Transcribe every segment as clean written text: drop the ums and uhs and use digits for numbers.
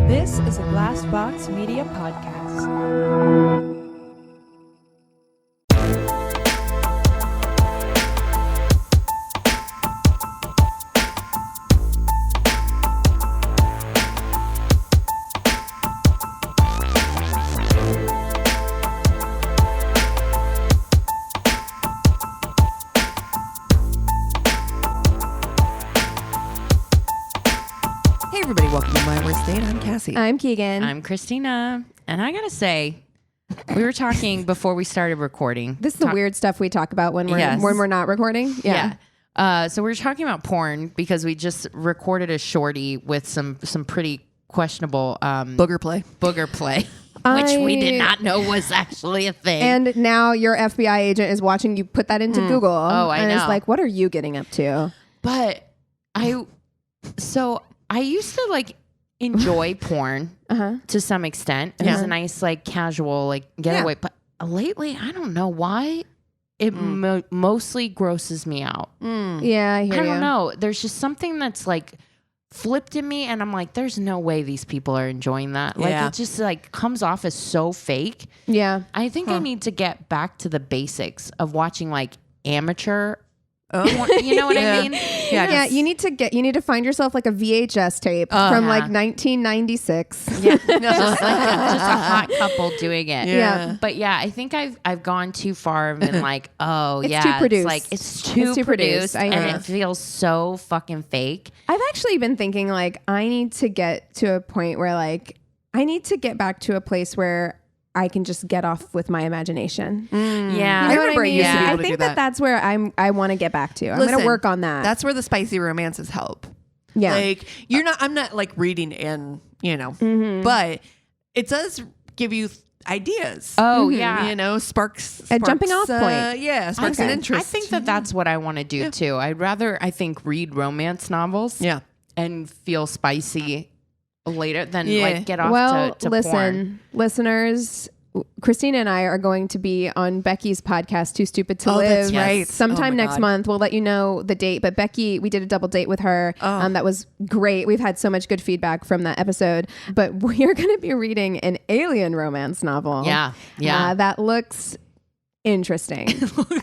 This is a Glass Box Media podcast. Hey everybody, welcome to My Worst Date. I'm Cassie. I'm Keegan. I'm Christina. And I gotta say, we were talking before we started recording. This is the weird stuff we talk about when we're not recording. Yeah. So we were talking about porn because we just recorded a shorty with some pretty questionable Booger play. Which we did not know was actually a thing. And now your FBI agent is watching you put that into Google. Oh, I and know. it's like, what are you getting up to? But I used to like enjoy porn to some extent. It was a nice like casual like getaway. But lately, I don't know why it mostly grosses me out. Yeah, I hear you. I don't know. There's just something that's like flipped in me, and I'm like, there's no way these people are enjoying that. Like it just like comes off as so fake. Yeah. I think I need to get back to the basics of watching like amateur. You know what I mean? Yeah, you need to find yourself like a VHS tape from like 1996. Yeah, just a hot couple doing it. Yeah. But yeah, I think I've gone too far and been like, It's too produced. it's like it's too produced, and it feels so fucking fake. I've actually been thinking like I need to get to a point where like I need to get back to a place where I can just get off with my imagination. Yeah, You know what I mean? used to be able I to think do that. that's where I want to get back to. I'm going to work on that. That's where the spicy romances help. Yeah. Like I'm not like reading in, but it does give you ideas. Oh yeah, sparks A jumping off point. Sparks an interest. I think that's what I want to do too. I'd rather read romance novels. Yeah. And feel spicy later than like get off to listen, porn. Listeners, Christina and I are going to be on Becky's podcast, Too Stupid to Live. That's right. Sometime next month. We'll let you know the date. But Becky, we did a double date with her. That was great. We've had so much good feedback from that episode. But we are going to be reading an alien romance novel. Yeah. That looks interesting.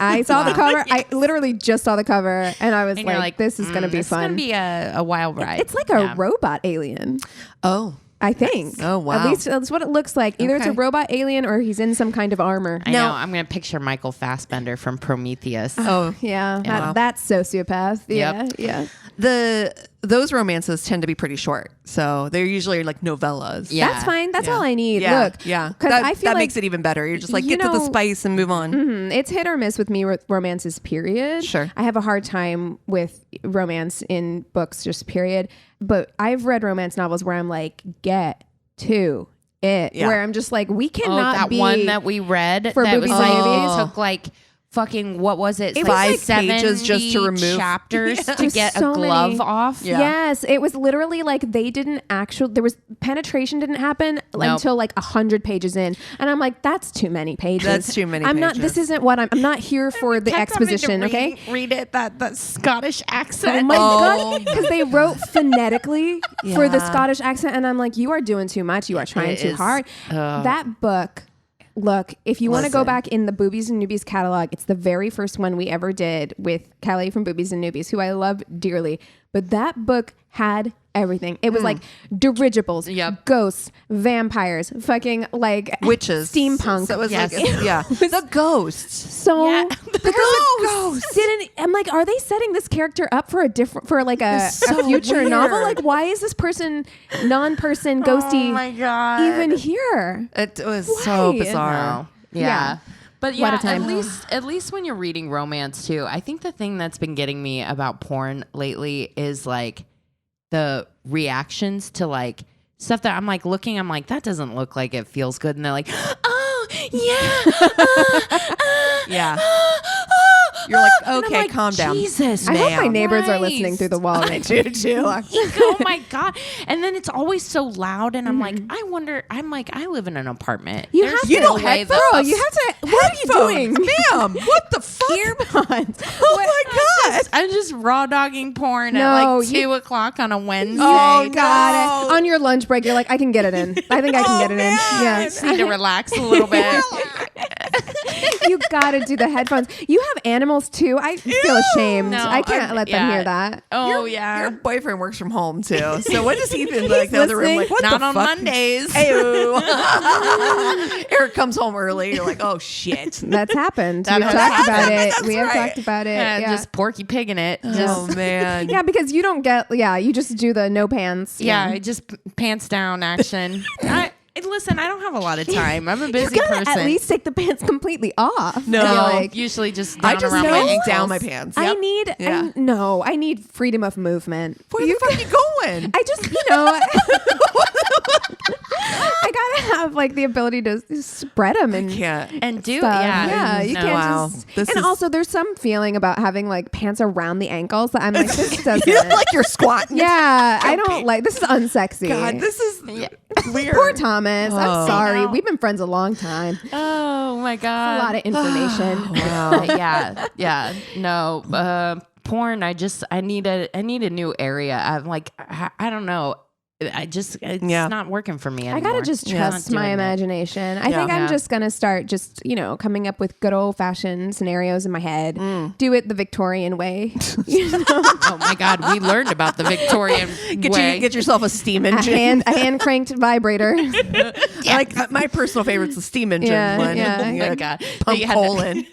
I saw the cover. I literally just saw the cover and I was like, this is going to be fun. It's going to be a wild ride. It's like a robot alien. Oh. I think. Oh, wow. At least that's what it looks like. Either it's a robot alien or he's in some kind of armor. I know. I'm going to picture Michael Fassbender from Prometheus. Oh. Yeah. That's sociopath. Yeah. Yep. Yeah. Those romances tend to be pretty short. So they're usually like novellas. Yeah. That's fine. That's all I need. Yeah. Look. Yeah. Because I feel that like makes it even better. You're just like, get to the spice and move on. it's hit or miss with me with romances, period. Sure. I have a hard time with romance in books, just period. But I've read romance novels where I'm like, get to it. Yeah. Where I'm just like, we cannot that be one that we read for that was boobies like, and movies. it took like fucking, what was it? It was like like 70 pages just to remove chapters to get so a glove many. off. Yeah. Yes, it was literally like they didn't actually. There was penetration didn't happen until like 100 pages in, and I'm like, that's too many pages. That's too many I'm not. pages. This isn't what I'm not here for the exposition. Okay. Read it that Scottish accent. Oh my god! Because they wrote phonetically for the Scottish accent, and I'm like, you are doing too much. You are trying too hard. That book. Look, if you want to go back in the Boobies and Newbies catalog, it's the very first one we ever did with Callie from Boobies and Newbies, who I love dearly. But that book had everything. It was like dirigibles, ghosts, vampires, fucking like Witches. steampunk. So it was like, the ghosts. So The ghosts. I'm like, are they setting this character up for a future weird. novel? Like, why is this non-person, ghosty, Oh my God. even here? It was so Why? bizarre. Yeah. But What a yeah, time. at least when you're reading romance too, I think the thing that's been getting me about porn lately is like the reactions to like stuff that I'm like looking, I'm like, that doesn't look like it feels good. And they're like, oh yeah. Yeah. You're like, And okay, I'm like, calm down. Jesus, I hope my ma'am. neighbors are Christ. listening through the wall. I do too. Oh my God. And then it's always so loud. And I'm like, I wonder, I live in an apartment. You There's have You to. don't Girl, you have to. What are you doing? Ma'am, what the fuck? Earbuds. Oh my God. I'm just raw dogging porn No, at like you- 2 o'clock on a Wednesday. Oh, no. got it. On your lunch break, you're like, I can get it in. I think I can get it in. I Yeah. just need to relax a little bit. You got to do the headphones. You have animals too. I feel ashamed. No, I can't let them yeah. hear that. Oh, Your boyfriend works from home too. So what does he do in like the other room? listening. Like, what Not the on fuck? Mondays. Ew. Eric comes home early. You're like, oh shit. That's happened. That We've has talked about happened. it. That's We have right. talked about it. Yeah, Yeah. just Porky Pig in it. Oh man. Yeah, because you don't get. Yeah, you just do the no pants. Yeah, just pants down action. Listen, I don't have a lot of time. I'm a You busy gotta person. at least take the pants completely off. No. And you're No, like, usually just I down just around my know ankles. down my pants. I Yep. need. Yeah. I need freedom of movement. Where the fuck are you going? I just, I gotta have like the ability to spread them and Can't. And do stuff. yeah. you No. can't Wow. just. This and is- also, there's some feeling about having like pants around the ankles that I'm like, this doesn't. You look like you're squatting. Yeah, I don't like. This is unsexy. God, this is weird. Poor Thomas. Oh. I'm sorry. No. We've been friends a long time. Oh my God. A lot of information. Wow. yeah. No, porn. I need a new area. I'm like, I don't know. It's not working for me anymore. I gotta just It's trust not my doing it. imagination. I Yeah. think I'm Yeah. just gonna start just coming up with good old fashioned scenarios in my head. Do it the Victorian way. Oh my God, we learned about the Victorian way. Get yourself a steam engine. a hand cranked vibrator. Like my personal favorite's the steam engine Yeah, one. yeah. Oh my God. Pump You had coal to- in.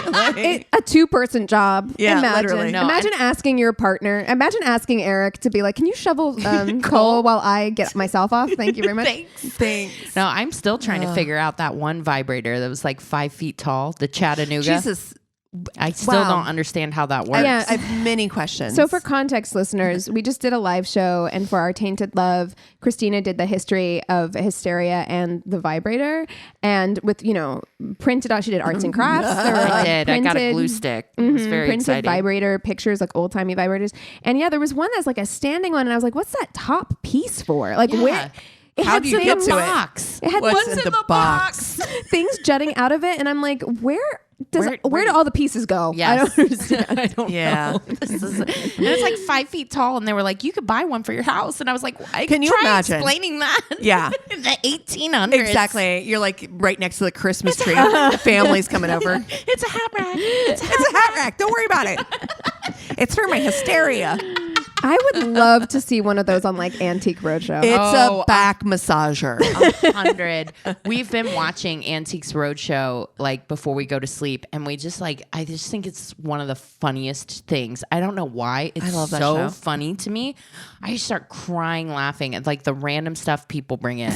Like, A 2-person job. Yeah, Imagine. literally. No, Imagine asking your partner. Imagine asking Eric to be like, "Can you shovel coal while I get myself off?" Thank you very much. Thanks. No, I'm still trying to figure out that one vibrator that was like 5 feet tall, the Chattanooga. Jesus. I still Wow. don't understand how that works. Yeah. I have many questions. So for context, listeners, we just did a live show, and for our Tainted Love, Christina did the history of hysteria and the vibrator, and with printed out. She did arts and crafts. There were, I like, did. I got a glue printed- stick. It was very printed exciting. vibrator pictures, like old timey vibrators, and yeah, there was one that's like a standing one, and I was like, "What's that top piece for? Like Yeah. where?" It How had do you some get to it? box. It had What's things, in the box? things jutting out of it, and I'm like, where Where do all the pieces go? Yes. I don't understand. I don't Yeah. know. This is, and it's like 5 feet tall, and they were like, "You could buy one for your house." And I was like, Can you try imagine? explaining that?" Yeah. in the 1800s. Exactly. You're like right next to the Christmas tree. The family's coming over. It's a hat rack. It's a hat rack. Don't worry about it. It's for my hysteria. I would love to see one of those on like Antique Roadshow. It's Oh, a back massager. 100. We've been watching Antiques Roadshow like before we go to sleep, and we just like I just think it's one of the funniest things. I don't know why. It's love that so show. funny to me. I start crying laughing at like the random stuff people bring in.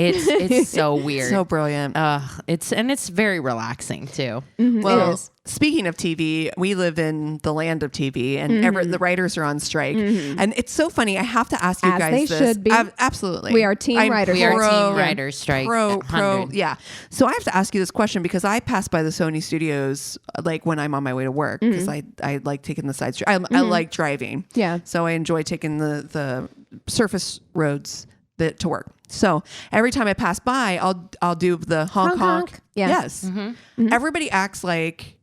It's so weird. So brilliant. It's very relaxing too. Well, it is. speaking of TV, we live in the land of TV, and the writers are on strike. And it's so funny. I have to ask you As guys they this. should be. Absolutely. We are team writers. We are pro- team writers strike. Pro, 100. yeah. So I have to ask you this question because I pass by the Sony studios like when I'm on my way to work because I like taking the side street. I like driving. Yeah. So I enjoy taking the surface roads to work. So every time I pass by, I'll do the honk honk. Yeah. Yes. Everybody acts like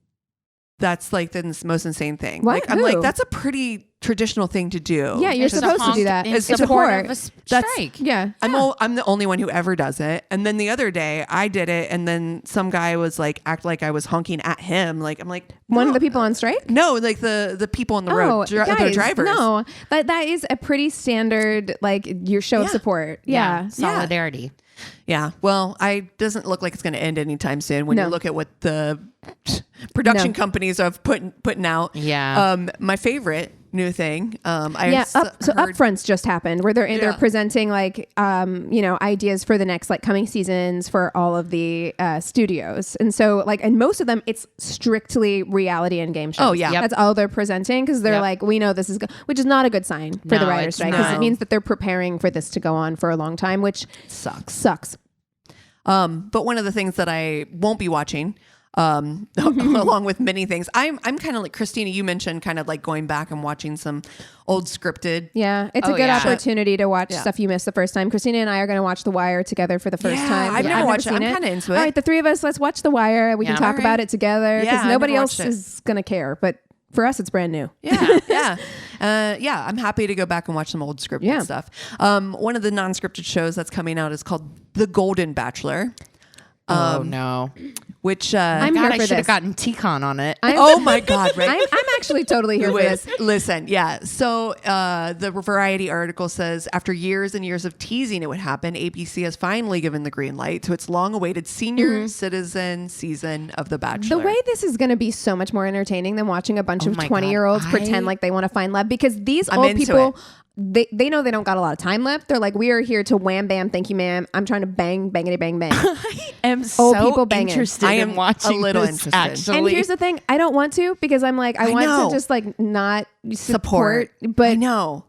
that's like the most insane thing. What? Like I'm like Who? that's a pretty traditional thing to do. Yeah, you're It's a supposed to honk do that. in It's support support. of a That's- strike. Yeah. I'm the only one who ever does it. And then the other day I did it, and then some guy was like act like I was honking at him. Like I'm like One no. of the people on strike? No, like the people on the road, the guys, drivers. No, but that is a pretty standard, like your show of Yeah. support. Yeah. Solidarity. Yeah. Well, doesn't look like it's going to end anytime soon when No. you look at what the production No. companies are putting out. Yeah. My favorite new thing. So heard, upfronts just happened where they're Yeah. presenting like ideas for the next like coming seasons for all of the studios, and so like and most of them it's strictly reality and game shows. Oh, yeah. Yep. That's all they're presenting because they're Yep. like, we know this is which is not a good sign for the No, writer's it's strike because not. it means that they're preparing for this to go on for a long time, which sucks. sucks. But one of the things that I won't be watching along with many things. I'm kind of like Christina. You mentioned kind of like going back and watching some old scripted. Yeah, it's a good opportunity to watch stuff you missed the first time. Christina and I are going to watch The Wire together for the first time. I've never watched it. I'm kind of into it. All right, the three of us, let's watch The Wire. We can talk about it together because nobody else is going to care. But for us, it's brand new. Yeah. I'm happy to go back and watch some old scripted stuff. One of the non-scripted shows that's coming out is called The Golden Bachelor. Oh no! Which I'm God, here I for should have this. gotten T-Con on it. Oh my God! Right? I'm actually totally here for this. Listen, So the Variety article says after years and years of teasing it would happen, ABC has finally given the green light to its long-awaited senior citizen season of The Bachelor. The way this is going to be so much more entertaining than watching a bunch of 20-year-olds pretend like they want to find love, because these old people. They know they don't got a lot of time left. They're like, we are here to wham bam, thank you ma'am. I'm trying to bang, bangity bang bang. I am old so people banging. interested I am in watching a little this, interested. actually. And here's the thing, I don't want to, because I'm like, I want to just like not support, but I know.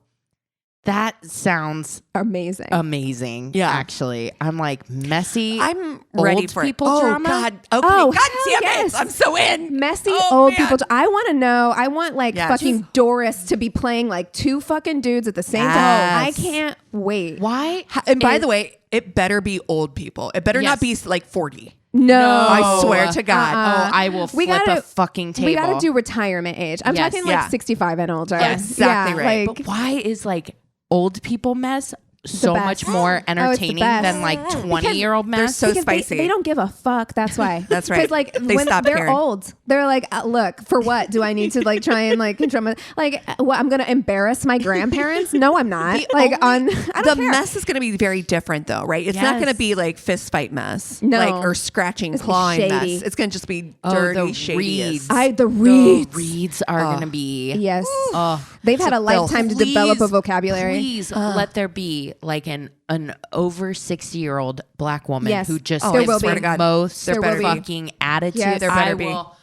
That sounds amazing. Yeah. Actually, I'm like messy. I'm ready old for people it. drama. God. Okay. Oh, God damn yes. it. I'm so in. Messy Oh, old man. people. I want to know. I want like Yes. fucking Doris to be playing like two fucking dudes at the same time. I can't wait. Why? And by the way, it better be old people. It better not be Yes. like 40. No. I swear to God. Oh, I will flip a fucking table. We got to do retirement age. I'm Yes. talking like 65 and older. Yeah, exactly right. Like, But why is like old people mess so best. much more entertaining best. than like 20-year-old mess? so because spicy. They don't give a fuck. That's why. That's right. Because like They when stop they're caring. old, they're like, look, for what do I need to like try and like control my like? What, I'm gonna embarrass my grandparents? No, I'm not. I don't the care. mess is going to be very different though, right? It's not going to Yes. be like fist fight mess, No. like or scratching, It's clawing shady. mess. It's going to just be Oh, dirty, the shady. reeds. The reeds. The reeds are gonna be. Yes. Oh, They've had a lifetime to develop a vocabulary. Please let there be like an over 60-year-old black woman Yes. who just There gives will be. the to God. most There better be. fucking attitude. Yes. There better I be. will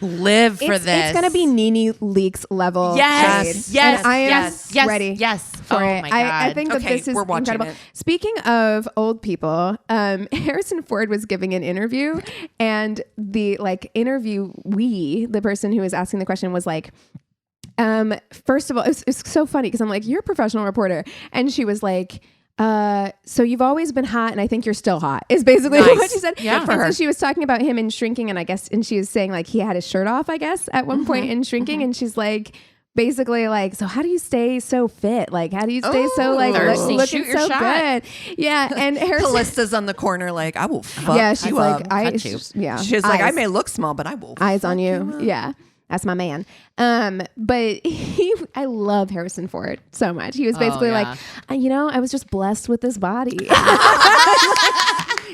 live for this. It's gonna be Nene Leakes level. Yes, shade. yes, And I am yes, ready. yes. For Oh it. my God. I think that Okay, this is we're watching incredible. it. Speaking of old people, Harrison Ford was giving an interview, and the interviewee, the person who was asking the question, was like, first of all, it's so funny because I'm like, you're a professional reporter, and she was like, so you've always been hot, and I think you're still hot, is basically what she said. Yeah. And For her. so she was talking about him in Shrinking, and she was saying like he had his shirt off, I guess, at one point in Shrinking, and she's like, basically like, so how do you stay so fit? Like, how do you stay so like thirsty. looking Shoot your so shot. good? Yeah. And Harrison, Callista's on the corner, like I will fuck yeah, she's you like, up. cut you. yeah, She's like, I eyes. may look small, but I will. Eyes on you. Yeah. That's my man. But I love Harrison Ford so much. He was basically yeah. like, I was just blessed with this body.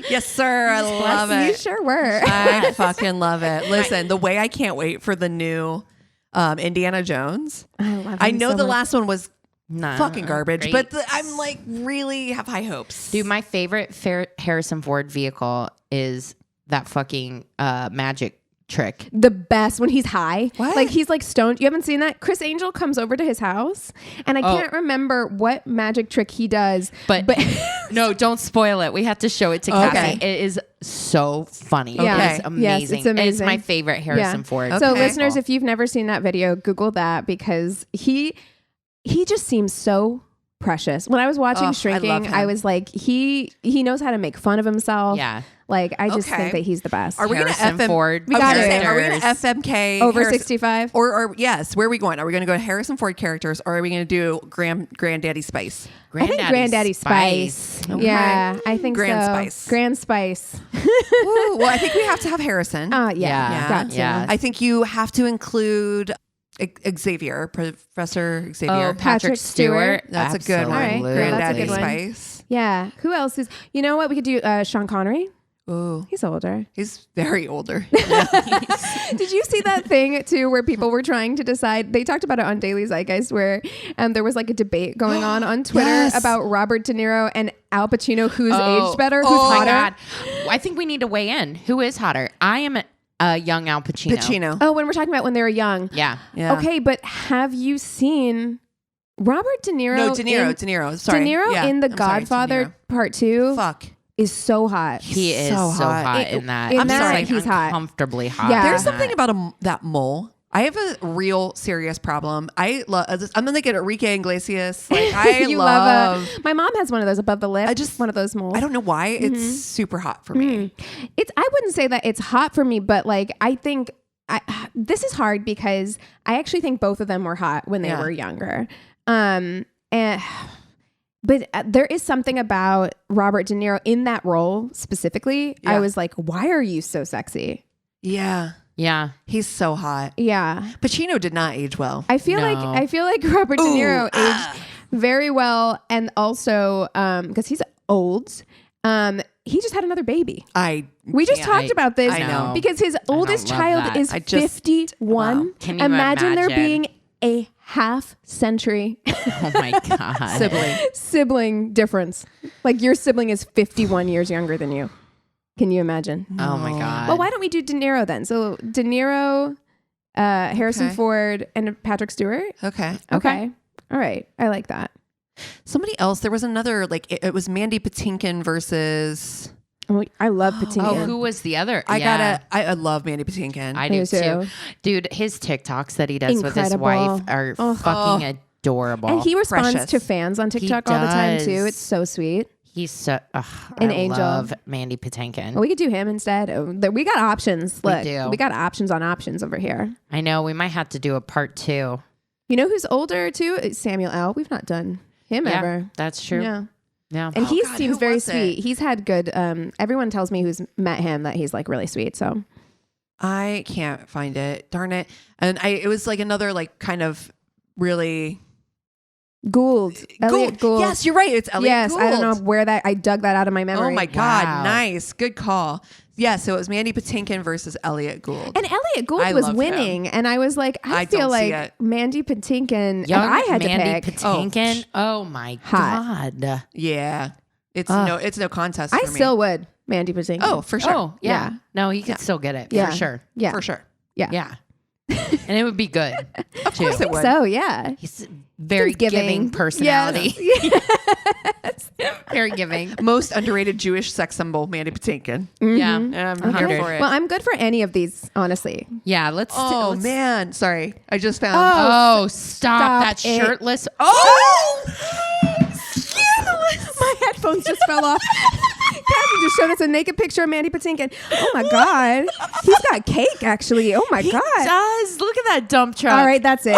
Yes, sir. I love You it. sure were. I fucking love it. Listen, the way I can't wait for the new Indiana Jones. I love I him know so the much. last one was Nah, fucking garbage, great. but I'm like really have high hopes. Dude, my favorite Harrison Ford vehicle is that fucking magic trick. The best when he's high. What? Like he's like stoned. You haven't seen that? Chris Angel comes over to his house, and I can't remember what magic trick he does. But no, don't spoil it. We have to show it to Okay. Cassie. It is so funny. Yeah. It is amazing. Yes, it's amazing. my favorite Harrison Ford. So Okay. listeners, if you've never seen that video, Google that because he just seems so precious. When I was watching I love Shrinking, him. I was like, he knows how to make fun of himself. Yeah. Like I just Okay. think that he's the best. Are we going to Harrison Ford We got it. Are we going to characters. FMK Over Harrison- 65? Or yes, where are we going? Are we going to go to Harrison Ford characters, or are we going to do Granddaddy Spice? I think Granddaddy Spice. Okay. Yeah, I think Grand so. Spice. Grand Spice. Ooh, well, I think we have to have Harrison. Yeah, Yeah. got to. Yeah. I think you have to include Xavier, Professor Xavier. Oh, Patrick Stewart. That's a good one. All right, Absolutely. great. That's a Granddaddy good one. Spice. Yeah. Who else is? You know what? We could do Sean Connery. Ooh, He's older. he's very older. Did you see that thing too where people were trying to decide? They talked about it on Daily Zeitgeist where there was like a debate going on Twitter Yes. about Robert De Niro and Al Pacino, who's aged better, who's Oh my hotter. God. I think we need to weigh in. Who is hotter? I am a young Al Pacino. Pacino. Oh, when we're talking about when they were young. Yeah. Yeah. Okay, but have you seen Robert De Niro? No, De Niro. Sorry. De Niro Yeah, in The I'm sorry, De Godfather Niro. Part 2 Fuck. is so hot. He is so hot in that. In I'm that, sorry, he's hot. Uncomfortably hot. Yeah. There's something about that mole. I have a real serious problem. I'm gonna get Enrique Iglesias. Like I love. My mom has one of those above the lip. One of those moles. I don't know why it's super hot for me. I wouldn't say that it's hot for me, but like I think this is hard because I actually think both of them were hot when they were younger. But there is something about Robert De Niro in that role specifically. I was like, why are you so sexy? Yeah. Yeah. He's so hot. Yeah. Pacino did not age well. I feel like Robert De Niro aged very well, and also because he's old. He just had another baby. We just talked about this. I know. Because his oldest child is 51. Wow. Can you imagine there being a half century Oh my God. sibling difference. Like your sibling is 51 years younger than you. Can you imagine? Oh my God. Well, why don't we do De Niro then? So De Niro, Harrison Ford, and Patrick Stewart. Okay. All right. I like that. Somebody else. There was another, like, it was Mandy Patinkin versus. Oh, I love Patinkin. Oh, who was the other? I love Mandy Patinkin. I do too. Dude, his TikToks that he does with his wife are fucking adorable. And he responds Precious. to fans on TikTok all the time too. It's so sweet. He's so an I angel. love Mandy Patinkin. Well, we could do him instead. We got options. Look, do. we got options on options over here. I know. We might have to do a part 2. You know who's older too? It's Samuel L. We've not done him ever. That's true. Yeah. And he seems who very was it? sweet. He's had good. Everyone tells me who's met him that he's like really sweet. So I can't find it. Darn it. And it was like another like kind of really Elliot Gould. Yes, you're right. It's Elliot Gould. I don't know where I dug that out of my memory. Oh my God. Wow. Nice. Good call. Yeah. So it was Mandy Patinkin versus Elliot Gould. And Elliot Gould I was love winning, and I was like, I feel don't see like it. Mandy Patinkin. Young if I had Mandy to pick. Patinkin. Oh my Hot. God. Yeah. It's no contest I for me. still would Mandy Patinkin. Oh, for sure. Oh yeah. No, he could still get it Yeah. for sure. yeah, For sure. yeah. And it would be good. Of course it would. So yeah, He's very He's giving. giving personality. Yes. Very giving. Most underrated Jewish sex symbol, Mandy Patinkin. Yeah. And I'm here for it. Well, I'm good for any of these, honestly. Yeah. Let's. Oh let's- man, sorry. I just found. Oh, stop that it. shirtless. Oh! My headphones just fell off. Cassie just showed us a naked picture of Mandy Patinkin. Oh my God, he's got cake actually. Oh my God. Does look at that dump truck. All right, that's it.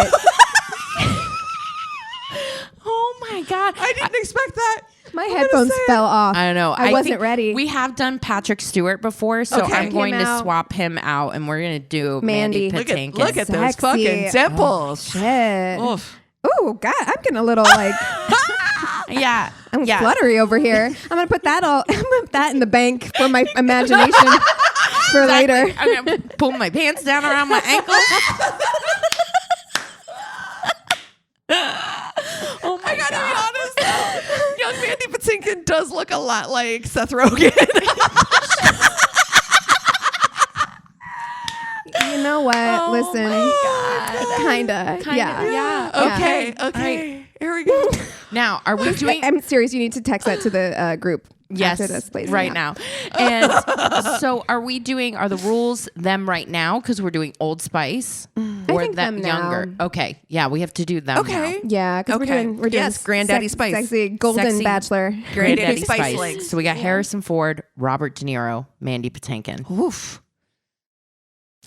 Oh my God. I didn't expect that. My headphones fell off. I don't know. I wasn't think ready. We have done Patrick Stewart before, so Okay. I'm going Him to out. swap him out, and we're going to do Mandy. Mandy Patinkin. Look at those Sexy. fucking dimples. Shit. Oof. Oh God, I'm getting a little like Yeah. I'm yeah. fluttery over here. I'm gonna put that in the bank for my imagination for later. I'm going to pull my pants down around my ankles. Oh my I gotta God. be honest though. Young Mandy Patinkin does look a lot like Seth Rogen. You know what? Oh Listen, kinda. Yeah. Okay. Okay. Here we go. Now, are we doing... I'm serious. You need to text that to the group. Yes, after this, please. right Yeah. now. And so are the rules them right now? Because we're doing Old Spice? I Or think them them younger? now. Okay. Yeah, we have to do them Okay. now. Yeah, because Okay. we're doing Yes, Granddaddy Spice. sexy Golden Sexy Bachelor. Granddaddy Spice Spice. Links. So we got Harrison Ford, Robert De Niro, Mandy Patinkin. Oof.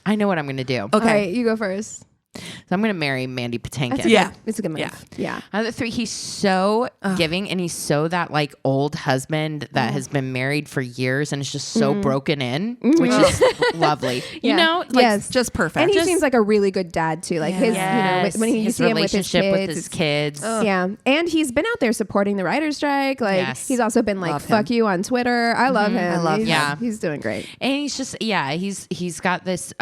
I know what I'm going to do. All right, you go first. So I'm going to marry Mandy Patinkin. Yeah. It's a good move. Yeah. Out of the 3, he's so giving, and he's so that like old husband that has been married for years and is just so broken in, which is lovely. You Yeah. know, like, Yes. Just perfect. And he Just- seems like a really good dad too. Like his, yes, when you his see him with his relationship kids, with his it's- kids. Yeah, and he's been out there supporting the writer's strike. Like Yes. he's also been like, Love "Fuck him. you" on Twitter. I love him. I love He's- him. Yeah. he's doing great. And he's just he's got this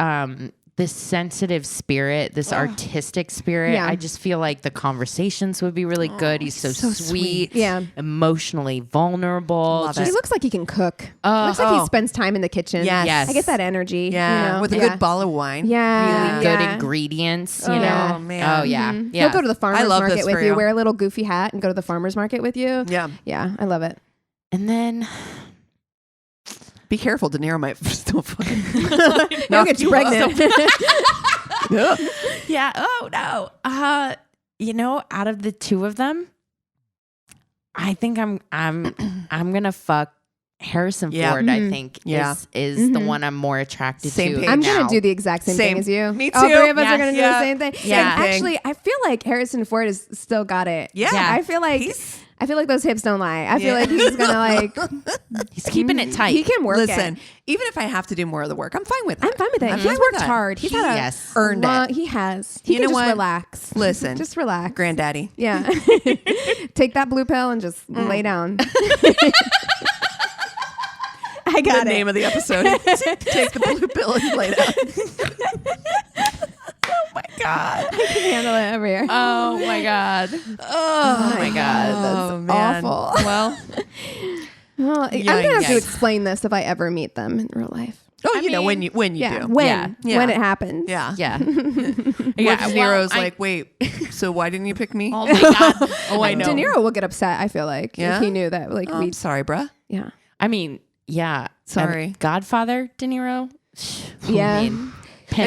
sensitive spirit, this artistic spirit. Yeah. I just feel like the conversations would be really good. He's so, sweet, Yeah. emotionally vulnerable. Love Just- He looks like he can cook. Looks like he spends time in the kitchen. Yes. I get that energy. Yeah. you know? With a Yeah. good bottle of wine. Yeah, really good yeah. ingredients, you Oh, know. man. Oh yeah. Mhm. Yeah. He'll go to the farmer's love market this with for you. you. Wear a little goofy hat and go to the farmer's market with you. Yeah. Yeah, I love it. And then Be careful, De Niro might still fucking He'll get you pregnant. Yeah. Oh no. Out of the two of them, I think I'm gonna fuck Harrison Ford. I think is the one I'm more attracted to. Page. I'm gonna do the exact same thing as you. Me too. All three of us are gonna do the same thing. Yeah. And actually, I feel like Harrison Ford has still got it. Yeah. I feel like those hips don't lie. I feel like he's gonna he's keeping it tight. He can work Listen, it. even if I have to do more of the work, I'm fine with it. I'm fine with it. I'm He's fine worked with that. hard. He's had earned it. He has. He You can know just what? relax. Listen, Just relax. Granddaddy. Yeah. Take that blue pill and just lay down. I got the it. name of the episode. Take the blue pill and lay down. Oh my God. I can handle it over here. Oh my God. Oh my God. That's awful. Well, Well, I'm gonna have to Yikes. explain this if I ever meet them in real life. Oh, I when mean, you do. Yeah, Yeah. when it happens. Yeah. yeah. What if De Niro's like, wait, so why didn't you pick me? Oh my God. Oh, I know. De Niro will get upset. I feel like Yeah? if he knew that, like I'm sorry, bruh. yeah, I mean, yeah. Sorry. Godfather De Niro. Yeah. I mean,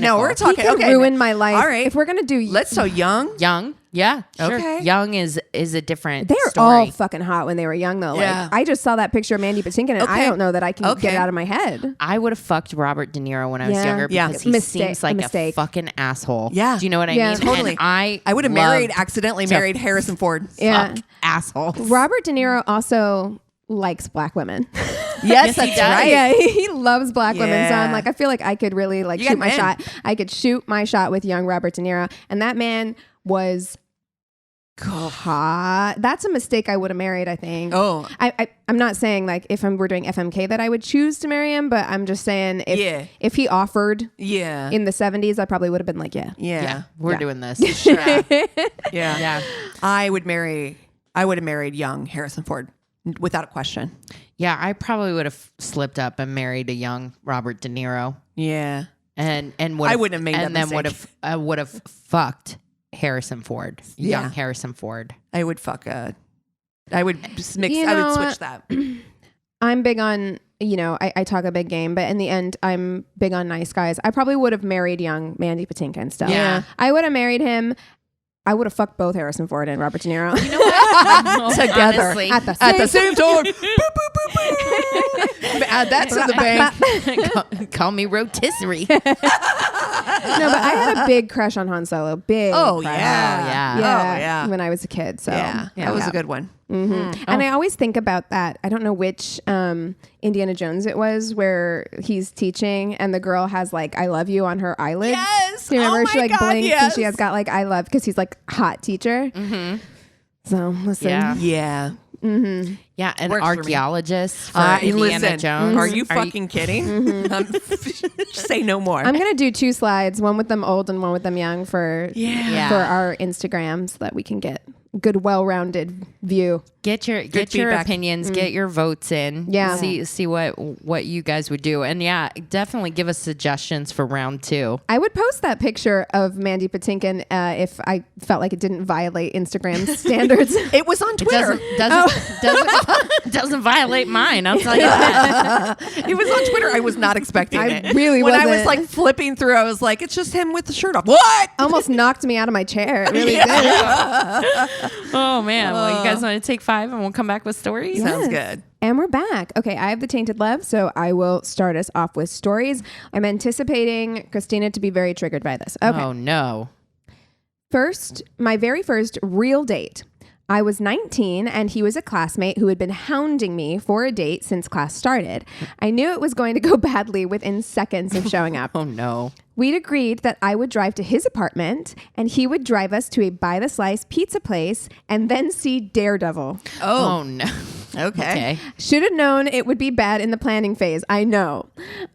No, we're he talking. could Okay, ruin my life. All right. If we're gonna do, So young. Young. Yeah. Sure. Okay. Young is a different they're story. all fucking hot when they were young though. Yeah. Like I just saw that picture of Mandy Patinkin, and I Okay. don't know that I can get Okay. it out of my head. I would have fucked Robert De Niro when I was Yeah. younger Yeah. because he seems like a fucking asshole. Yeah. Do you know what I Yeah. mean? Totally. And I would have accidentally to married Harrison Ford. Yeah, fuck assholes. Robert De Niro also likes black women. Yes, he that's does. right. Yeah, he loves black women. So I'm Yeah. like, I feel like I could really like You shoot got my men. shot. I could shoot my shot with young Robert De Niro, and that man was hot. That's a mistake I would have married. I think. Oh. I'm not saying like if we're doing FMK that I would choose to marry him, but I'm just saying if he offered Yeah. in the 70s, I probably would have been like, yeah. Yeah. We're doing this. Yeah. Yeah. I would have married young Harrison Ford without a question. Yeah, I probably would have slipped up and married a young Robert De Niro, Yeah. and would I wouldn't have made that and then mistake. would have fucked Harrison Ford, Yeah. young Harrison Ford. I would I would just mix. You I know would what? switch that. I'm big on, I talk a big game, but in the end, I'm big on nice guys. I probably would have married young Mandy Patinkin still. Yeah. I would have married him. I would have fucked both Harrison Ford and Robert De Niro. You know what? Together. Honestly, At the At the same same time. Boop, boop, boop, boop. Add that to the bank. call me rotisserie. No, but I had a big crush on Han Solo. Big. Oh, crush. yeah. yeah. Yeah, Oh, yeah. when I was a kid. So Yeah. That was a good one. And I always think about that. I don't know which Indiana Jones it was where he's teaching and the girl has like "I love you" on her eyelids. Yes. Do you remember? Oh She my like God, blinks and she yes. has got like "I love" because he's like hot teacher. So listen. Yeah. Yeah. Yeah, an Works for me. archaeologist for Indiana Listen, Jones. are you fucking kidding? Say no more. I'm gonna do 2 slides, one with them old and one with them young for Yeah. for our Instagram so that we can get a good, well-rounded view. Get your feedback. opinions, get your votes in. Yeah. See what you guys would do. And yeah, definitely give us suggestions for round 2. I would post that picture of Mandy Patinkin if I felt like it didn't violate Instagram standards. It was on Twitter. Doesn't violate mine. I'll tell you that. It was on Twitter. I was not expecting I it. really when I was wasn't. like flipping through, I was like, it's just him with the shirt off. What? Almost knocked me out of my chair. It really did. Oh man. Well, you guys want to take 5 and we'll come back with stories? Sounds Yes. good. And we're back. Okay, I have the Tainted Love, so I will start us off with stories. I'm anticipating Christina to be very triggered by this. Okay. Oh no. First, my very first real date. I was 19 and he was a classmate who had been hounding me for a date since class started. I knew it was going to go badly within seconds of showing up. Oh no. We'd agreed that I would drive to his apartment and he would drive us to a by the slice pizza place and then see Daredevil. Oh no. Okay. Should have known it would be bad in the planning phase. I know.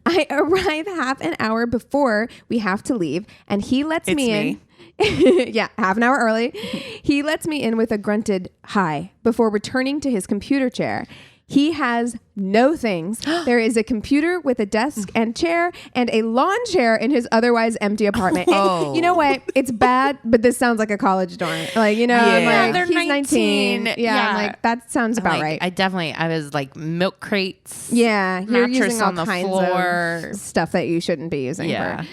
I arrive half an hour before we have to leave and he lets It's me in. Yeah, half an hour early. He lets me in with a grunted hi before returning to his computer chair. He has no things. There is a computer with a desk and chair and a lawn chair in his otherwise empty apartment. And you know what? It's bad, but this sounds like a college dorm. Like, you know, I'm like, he's 19. Yeah, I'm like, that sounds about right. I was like milk crates. Yeah, you're using all on the kinds floor. of stuff that you shouldn't be using. Yeah.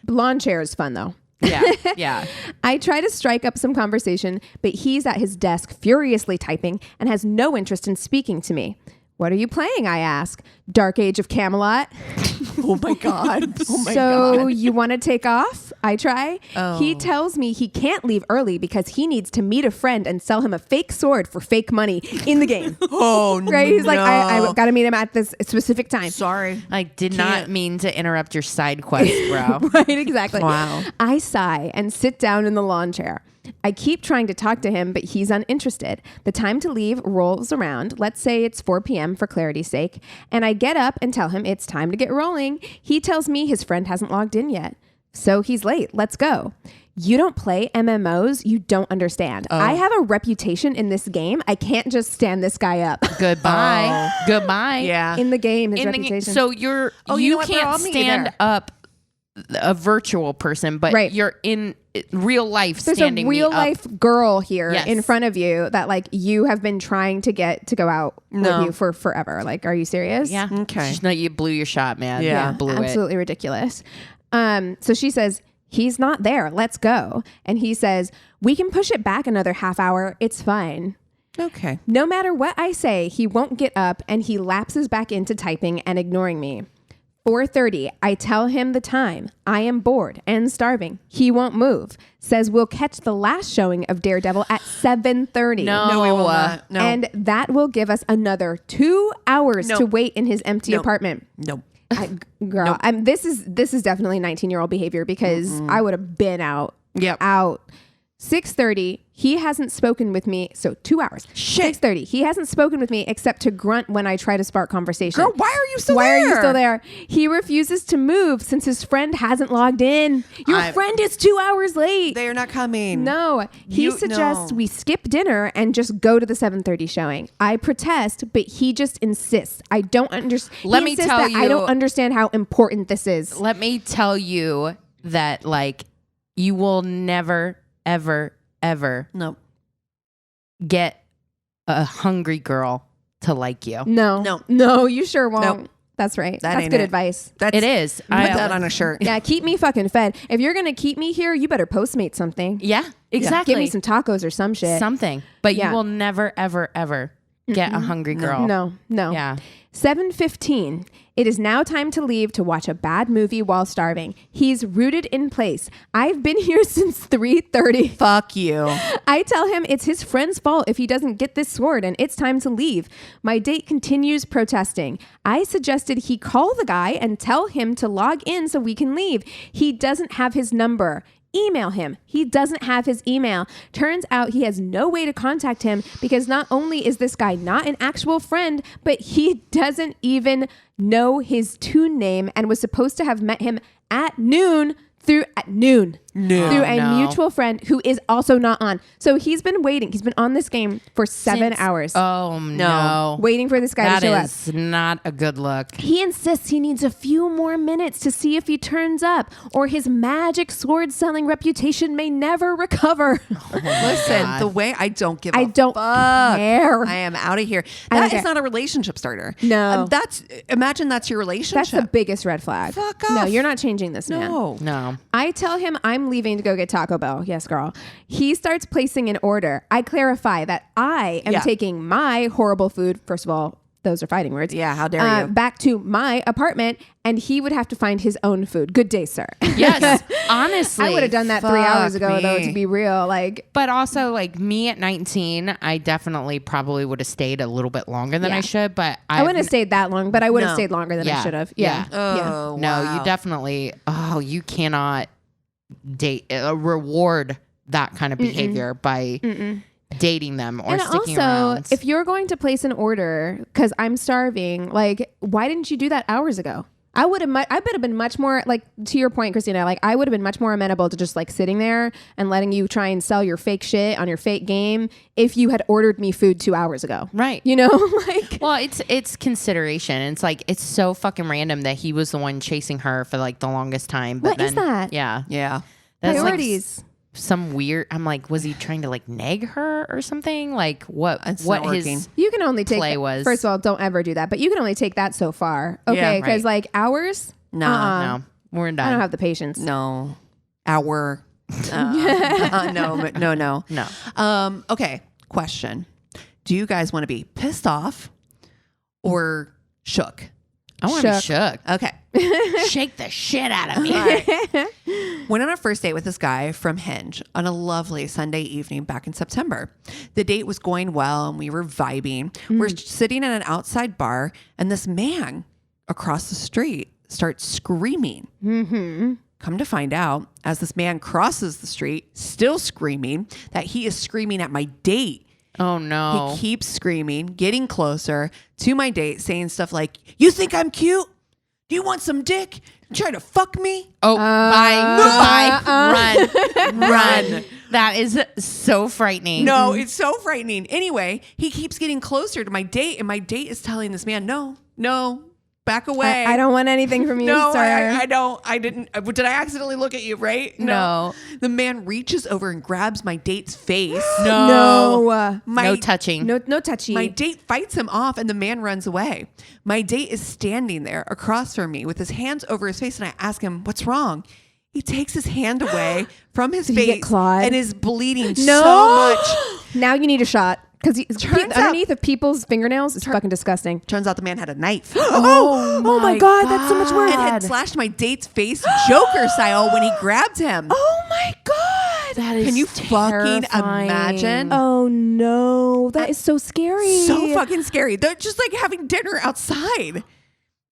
Lawn chair is fun though. Yeah. I try to strike up some conversation, but he's at his desk furiously typing and has no interest in speaking to me. What are you playing? I ask. Dark Age of Camelot. Oh my God. So you want to take off? I try. He tells me he can't leave early because he needs to meet a friend and sell him a fake sword for fake money in the game. Right? He's like, I got to meet him at this specific time. Sorry. I did not mean to interrupt your side quest, bro. Right, exactly. Wow. I sigh and sit down in the lawn chair. I keep trying to talk to him, but he's uninterested. The time to leave rolls around. Let's say it's 4 p.m. for clarity's sake. And I get up and tell him it's time to get rolling. He tells me his friend hasn't logged in yet. So he's late. Let's go. You don't play MMOs. You don't understand. I have a reputation in this game. I can't just stand this guy up. Goodbye. Goodbye. Yeah. In the game, his reputation. So you know what? can't stand up a virtual person, but you're in real life. There's standing a real me up. life girl here Yes. in front of you that like you have been trying to get to go out with you for forever. Like, are you serious? Yeah. Okay. No, you blew your shot, man. Yeah. You blew Absolutely ridiculous. So she says, he's not there. Let's go. And he says, we can push it back another half hour. It's fine. Okay. No matter what I say, he won't get up and he lapses back into typing and ignoring me. 4:30, I tell him the time. I am bored and starving. He won't move. Says we'll catch the last showing of Daredevil at 7:30. No, we will not. No. And that will give us another 2 hours to wait in his empty apartment. Nope. Girl, this is definitely 19-year-old behavior because I would have been out. Yep. Out. 6:30, he hasn't spoken with me. So 2 hours. Shit. 6:30, he hasn't spoken with me except to grunt when I try to spark conversation. Girl, why are you still Why there? are you still there? He refuses to move since his friend hasn't logged in. Your friend is 2 hours late. They are not coming. No, he suggests we skip dinner and just go to the 7:30 showing. I protest, but he just insists. I don't understand. Let me tell you, I don't understand how important this is. Let me tell you that like you will never, ever Nope. get a hungry girl to like you. No, you sure won't. Nope. That's right. That That's ain't good it. advice. It is. Put that on a shirt. Yeah, keep me fucking fed. If you're gonna keep me here, you better Postmate something. Yeah, exactly. Give me some tacos or some shit. Something. But you will never, ever get a hungry girl. No. Yeah. 7:15. It is now time to leave to watch a bad movie while starving. He's rooted in place. I've been here since 3:30. Fuck you. I tell him it's his friend's fault if he doesn't get this sword and it's time to leave. My date continues protesting. I suggested he call the guy and tell him to log in so we can leave. He doesn't have his number. Email him. He doesn't have his email. Turns out he has no way to contact him because not only is this guy not an actual friend, but he doesn't even know his Toon name and was supposed to have met him at noon through a mutual friend who is also not on. So he's been waiting. He's been on this game for 7 hours. Oh no. Waiting for this guy to show up. That is not a good look. He insists he needs a few more minutes to see if he turns up, or his magic sword selling reputation may never recover. Listen, the way I don't give I a don't fuck. care. I am out of here. I don't That care. is not a relationship starter. No. Imagine that's your relationship. That's the biggest red flag. Fuck No, off. you're not changing this, man. No. I tell him I'm leaving to go get Taco Bell. Yes, girl. He starts placing an order. I clarify that I am taking my horrible food. First of all, those are fighting words. Yeah, how dare you. Back to my apartment, and he would have to find his own food. Good day, sir. Yes, honestly. I would have done that 3 hours ago, me. though, to be real. Like, But also, like me at 19, I definitely probably would have stayed a little bit longer than I should. But I wouldn't have stayed that long, but I would have No. stayed longer than I should have. Yeah. Oh, No, wow. you definitely. Oh, you cannot date reward that kind of behavior by dating them or And sticking also, around. if you're going to place an order because I'm starving, like, why didn't you do that hours ago? I would have been much more, like, to your point, Christina, like, I would have been much more amenable to just, like, sitting there and letting you try and sell your fake shit on your fake game if you had ordered me food 2 hours ago. Right. You know, like, Well, it's consideration. It's like it's so fucking random that he was the one chasing her for like the longest time. But What is that? Yeah. That's Priorities. Some weird. I'm like, was he trying to like nag her or something? Like what? It's what not his working. You can only take play was? First of all, don't ever do that. But you can only take that so far. Yeah, Okay, because right. like hours. No. No, we're done. I don't have the patience. No. Hour. No. Okay. Question. Do you guys want to be pissed off or shook? I want to be shook. Okay. Shake the shit out of me. Went on a first date with this guy from Hinge on a lovely Sunday evening back in September. The date was going well and we were vibing. We're sitting in an outside bar and this man across the street starts screaming. Come to find out, as this man crosses the street, still screaming, that he is screaming at my date. Oh no. He keeps screaming, getting closer to my date, saying stuff like, "You think I'm cute? Do you want some dick? Try to fuck me?" Oh, bye. Run. That is so frightening. No, it's so frightening. Anyway, he keeps getting closer to my date, and my date is telling this man, no, back away. I don't want anything from you, No, sir. I don't. I didn't. Did I accidentally look at you, right? No. The man reaches over and grabs my date's face. No. No touching. No touchy. My date fights him off and the man runs away. My date is standing there across from me with his hands over his face and I ask him, "What's wrong?" He takes his hand away from his Did he get face clawed? and is bleeding so much. Now you need a shot. Because Turns underneath of people's fingernails is fucking disgusting. Turns out the man had a knife. Oh my God, that's so much worse. And had slashed my date's face Joker style when he grabbed him. Oh my God. That is Can you fucking terrifying. imagine? Oh no, that is so scary. So fucking scary. They're just like having dinner outside.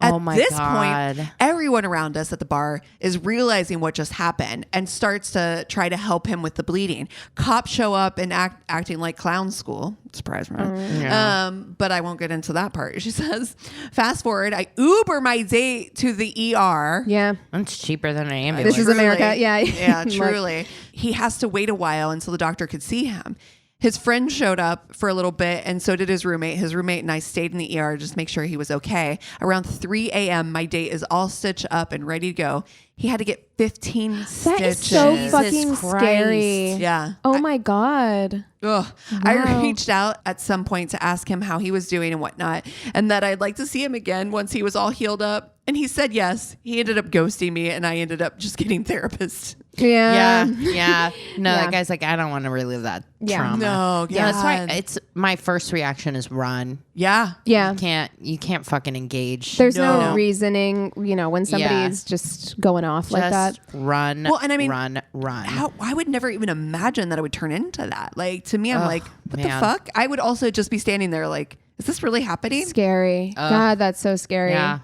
At Oh my this God. point, everyone around us at the bar is realizing what just happened and starts to try to help him with the bleeding. Cops show up and acting like clown school. Surprise, right? Yeah. But I won't get into that part. She says, fast forward, I Uber my date to the ER. Yeah. It's cheaper than an ambulance. This is America. Yeah. Yeah, Like- truly. He has to wait a while until the doctor could see him. His friend showed up for a little bit, and so did his roommate. His roommate and I stayed in the ER just to make sure he was okay. Around 3 a.m., my date is all stitched up and ready to go. He had to get 15 That stitches. is so Jesus fucking Christ. scary. Yeah. Oh my God. Ugh. Wow. I reached out at some point to ask him how he was doing and whatnot, and that I'd like to see him again once he was all healed up. And he said yes. He ended up ghosting me, and I ended up just getting therapists. Yeah. Yeah. No, Yeah. that guy's like, I don't want to relive that Yeah. trauma. No, Yeah, that's why God. it's my first reaction is run. Yeah. Yeah. You can't fucking engage. There's no No. reasoning, when somebody Yeah. is just going off like that. Just run. Well, and I mean, run. I would never even imagine that it would turn into that. Like, to me, I'm like, what man. the fuck? I would also just be standing there like, is this really happening? Scary. God, that's so scary. Yeah.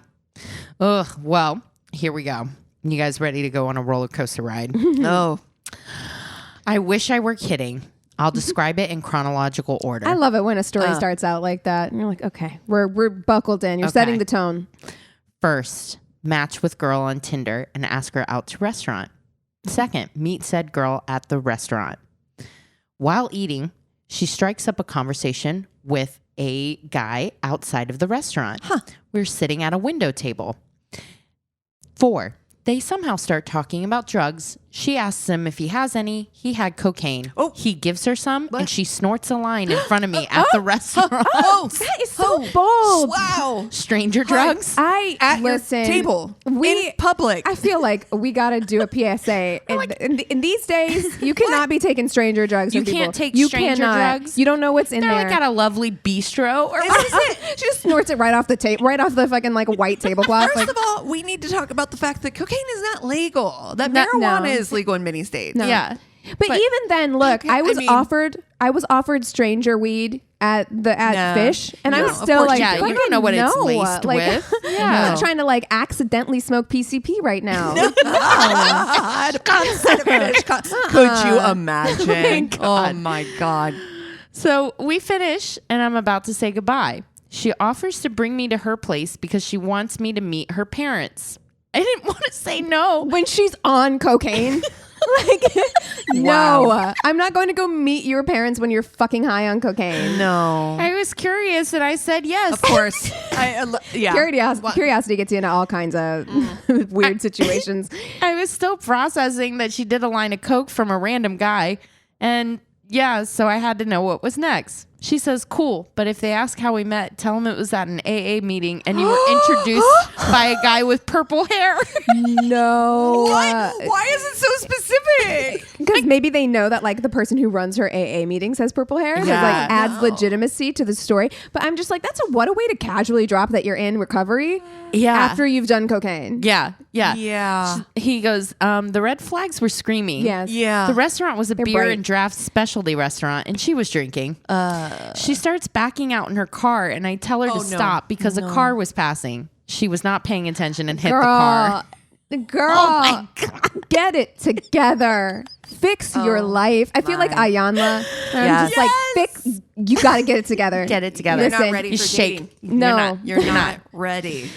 Ugh. Well, here we go. You guys ready to go on a roller coaster ride? No. I wish I were kidding. I'll describe it in chronological order. I love it when a story starts out like that. And you're like, okay, we're buckled in. You're Okay. setting the tone. First, match with girl on Tinder and ask her out to restaurant. Second, meet said girl at the restaurant. While eating, she strikes up a conversation with a guy outside of the restaurant. We're sitting at a window table. 4, they somehow start talking about drugs. She asks him if he has any. He had cocaine. Oh. He gives her some, and she snorts a line in front of me at the restaurant. Oh, That is so bold. wow. Stranger drugs. At Listen, your table. In public. I feel like we got to do a PSA. In these days, you cannot be taking stranger drugs. You from people. can't take You stranger cannot. drugs? You don't know what's in They're there. like at a lovely bistro or She just snorts it right off the tape, right off the fucking like white tablecloth. First Like, of all, we need to talk about the fact that cocaine is not legal. That No. marijuana is legal in many states. No. Yeah. but even then, look, I was mean- offered stranger weed at No. Fish, and No, I'm of still course like, you Yeah, do. you don't know what it's no. laced Like, with. I'm Yeah. not trying to like accidentally smoke PCP right now. Could you imagine? Oh my God. So we finish, and I'm about to say goodbye. She offers to bring me to her place because she wants me to meet her parents. I didn't want to say no. When she's on cocaine. No, I'm not going to go meet your parents when you're fucking high on cocaine. No. I was curious and I said yes. Of course. Curiosity gets you into all kinds of weird situations. I was still processing that she did a line of coke from a random guy. And yeah, so I had to know what was next. She says, cool, but if they ask how we met, tell them it was at an AA meeting and you were introduced by a guy with purple hair. No. Why is it so specific? Because maybe they know that like the person who runs her AA meetings has purple hair. Yeah, like adds legitimacy to the story. But I'm just like, what a way to casually drop that you're in recovery after you've done cocaine. Yeah. He goes, the red flags were screaming. Yes. Yeah. The restaurant was a beer bright. and draft specialty restaurant and she was drinking. She starts backing out in her car and I tell her to stop because a car was passing. She was not paying attention and hit the car. Girl, oh my God. Get it together. Fix your life. I feel like Ayanla. I'm just like, you got to get it together. Get it together. You're not ready for dating. No. You're not ready.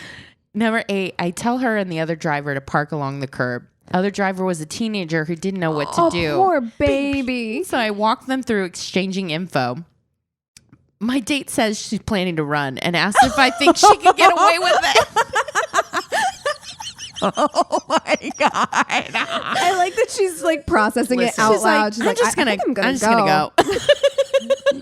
Number 8, I tell her and the other driver to park along the curb. Other driver was a teenager who didn't know what to do. Poor baby. So I walked them through exchanging info. My date says she's planning to run and asks if I think she can get away with it. Oh my God. I like that she's like processing it out loud. She's like, I'm just gonna go.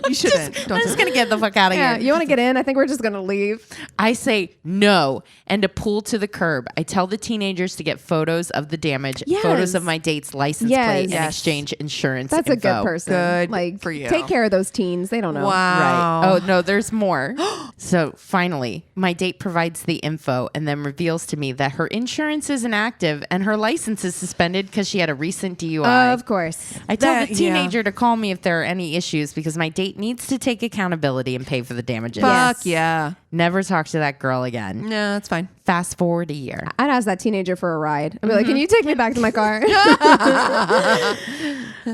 You shouldn't. I'm just going to get the fuck out of here. You want to get in? I think we're just going to leave. I say no and to pull to the curb. I tell the teenagers to get photos of the damage, photos of my date's license plate, and exchange insurance That's info. a good person. Good like, for you. Take care of those teens. They don't know. Wow. Right. Oh, no, there's more. So finally, my date provides the info and then reveals to me that her insurance isn't active and her license is suspended because she had a recent DUI. Of course. I tell the teenager to call me if there are any issues because my date needs to take accountability and pay for the damages. Fuck yeah. Never talk to that girl again. No, that's fine. Fast forward a year. I'd ask that teenager for a ride. I'd be like, can you take me back to my car?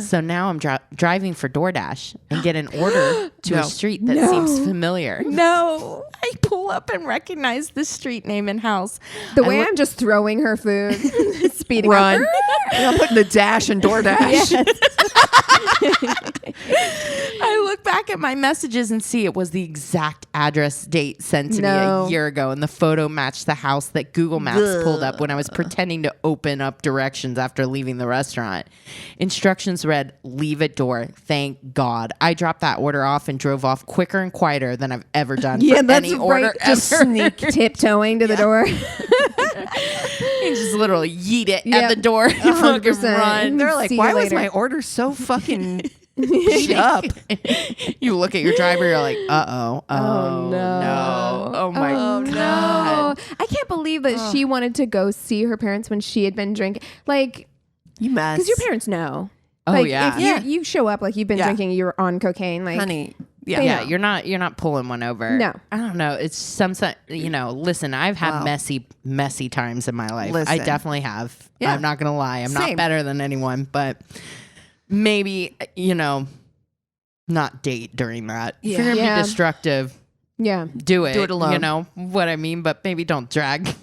So now I'm driving for DoorDash and get an order to a street that seems familiar. No. I pull up and recognize the street name and house. The way I'm just throwing her food, speeding Run. up. I'm putting the dash in DoorDash. I look back at my messages and see it was the exact address date sent to me a year ago, and the photo matched the house that Google Maps pulled up when I was pretending to open up directions after leaving the restaurant. Instructions read, leave at door. Thank God. I dropped that order off and drove off quicker and quieter than I've ever done for any order Just ever. sneak tiptoeing to the door. You just literally yeet it at the door. 100%. Run. They're like, See why you was later. my order so fucking beat up? You look at your driver, you're like, uh-oh. Oh, no. Oh, my God. No. I can't believe that she wanted to go see her parents when she had been drinking. Like, You mess. because your parents know. Oh, like, yeah. If you show up like you've been drinking, you're on cocaine. Like, Honey. They Yeah, know. you're not pulling one over. No. I don't know. It's listen, I've had messy times in my life. Listen. I definitely have. Yeah. I'm not going to lie. I'm Same. not better than anyone, but maybe, not date during that. If you're going to be destructive, do it. Do it alone. You know what I mean? But maybe don't drag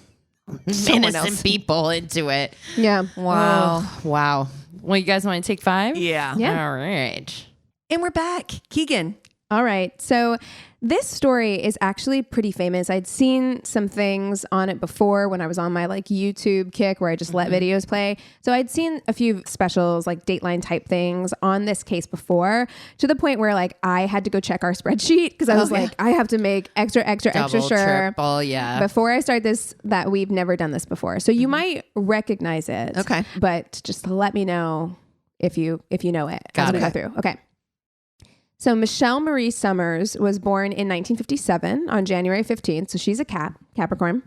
innocent people into it. Yeah. Wow. Oh, wow. Well, you guys want to take 5? Yeah. Yeah. All right. And we're back. Keegan. All right. So this story is actually pretty famous. I'd seen some things on it before when I was on my like YouTube kick where I just let videos play. So I'd seen a few specials like Dateline type things on this case before, to the point where like I had to go check our spreadsheet because I was like, I have to make extra Double, sure triple, yeah. before I start this that we've never done this before. So you might recognize it. Okay. But just let me know if you know it Got as we it. go through. Okay. So Michelle Marie Summers was born in 1957 on January 15th. So she's a Capricorn.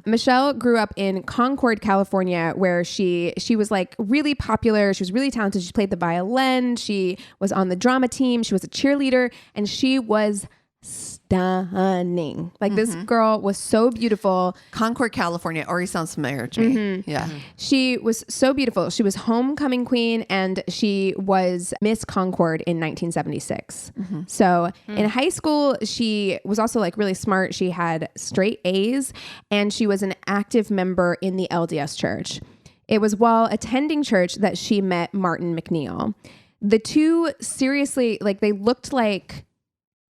Michelle grew up in Concord, California, where she was like really popular. She was really talented. She played the violin. She was on the drama team. She was a cheerleader, and she was stunning. Like this girl was so beautiful. Concord, California already sounds familiar to me. Yeah. She was so beautiful. She was homecoming queen, and she was Miss Concord in 1976. So in high school, she was also like really smart. She had straight A's, and she was an active member in the LDS church. It was while attending church that she met Martin MacNeill. The two seriously, like they looked like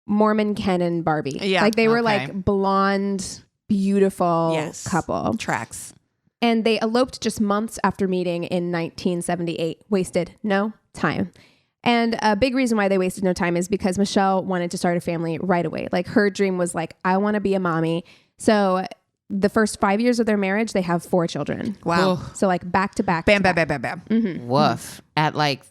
Mormon Ken and Barbie. Yeah. Like they were like blonde, beautiful couple. Tracks. And they eloped just months after meeting in 1978. Wasted no time. And a big reason why they wasted no time is because Michelle wanted to start a family right away. Like her dream was like, I want to be a mommy. So the first 5 years of their marriage, they have 4 children. Wow. So like back to back. Bam, bam, bam, bam, bam. Mm-hmm. Woof. At like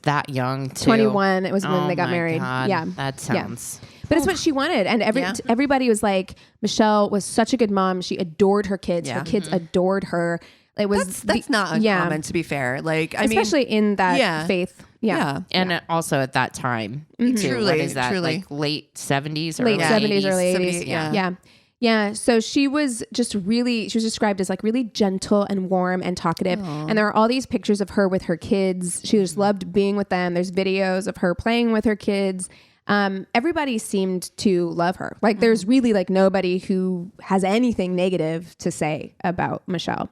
that young too. 21. It was when they got married. God. Yeah. That sounds... Yeah. But it's what she wanted. And everybody was like, Michelle was such a good mom. She adored her kids. Yeah. Her kids adored her. It was that's not uncommon, to be fair. Like, I mean, especially in that faith. Yeah. And also at that time, too. Truly, what is that? truly. Like late 70s or Late 70s, 80s? early 70s, 80s. yeah. Yeah. So she was described as like really gentle and warm and talkative. And there are all these pictures of her with her kids. She just loved being with them. There's videos of her playing with her kids. Everybody seemed to love her. Like there's really like nobody who has anything negative to say about Michelle.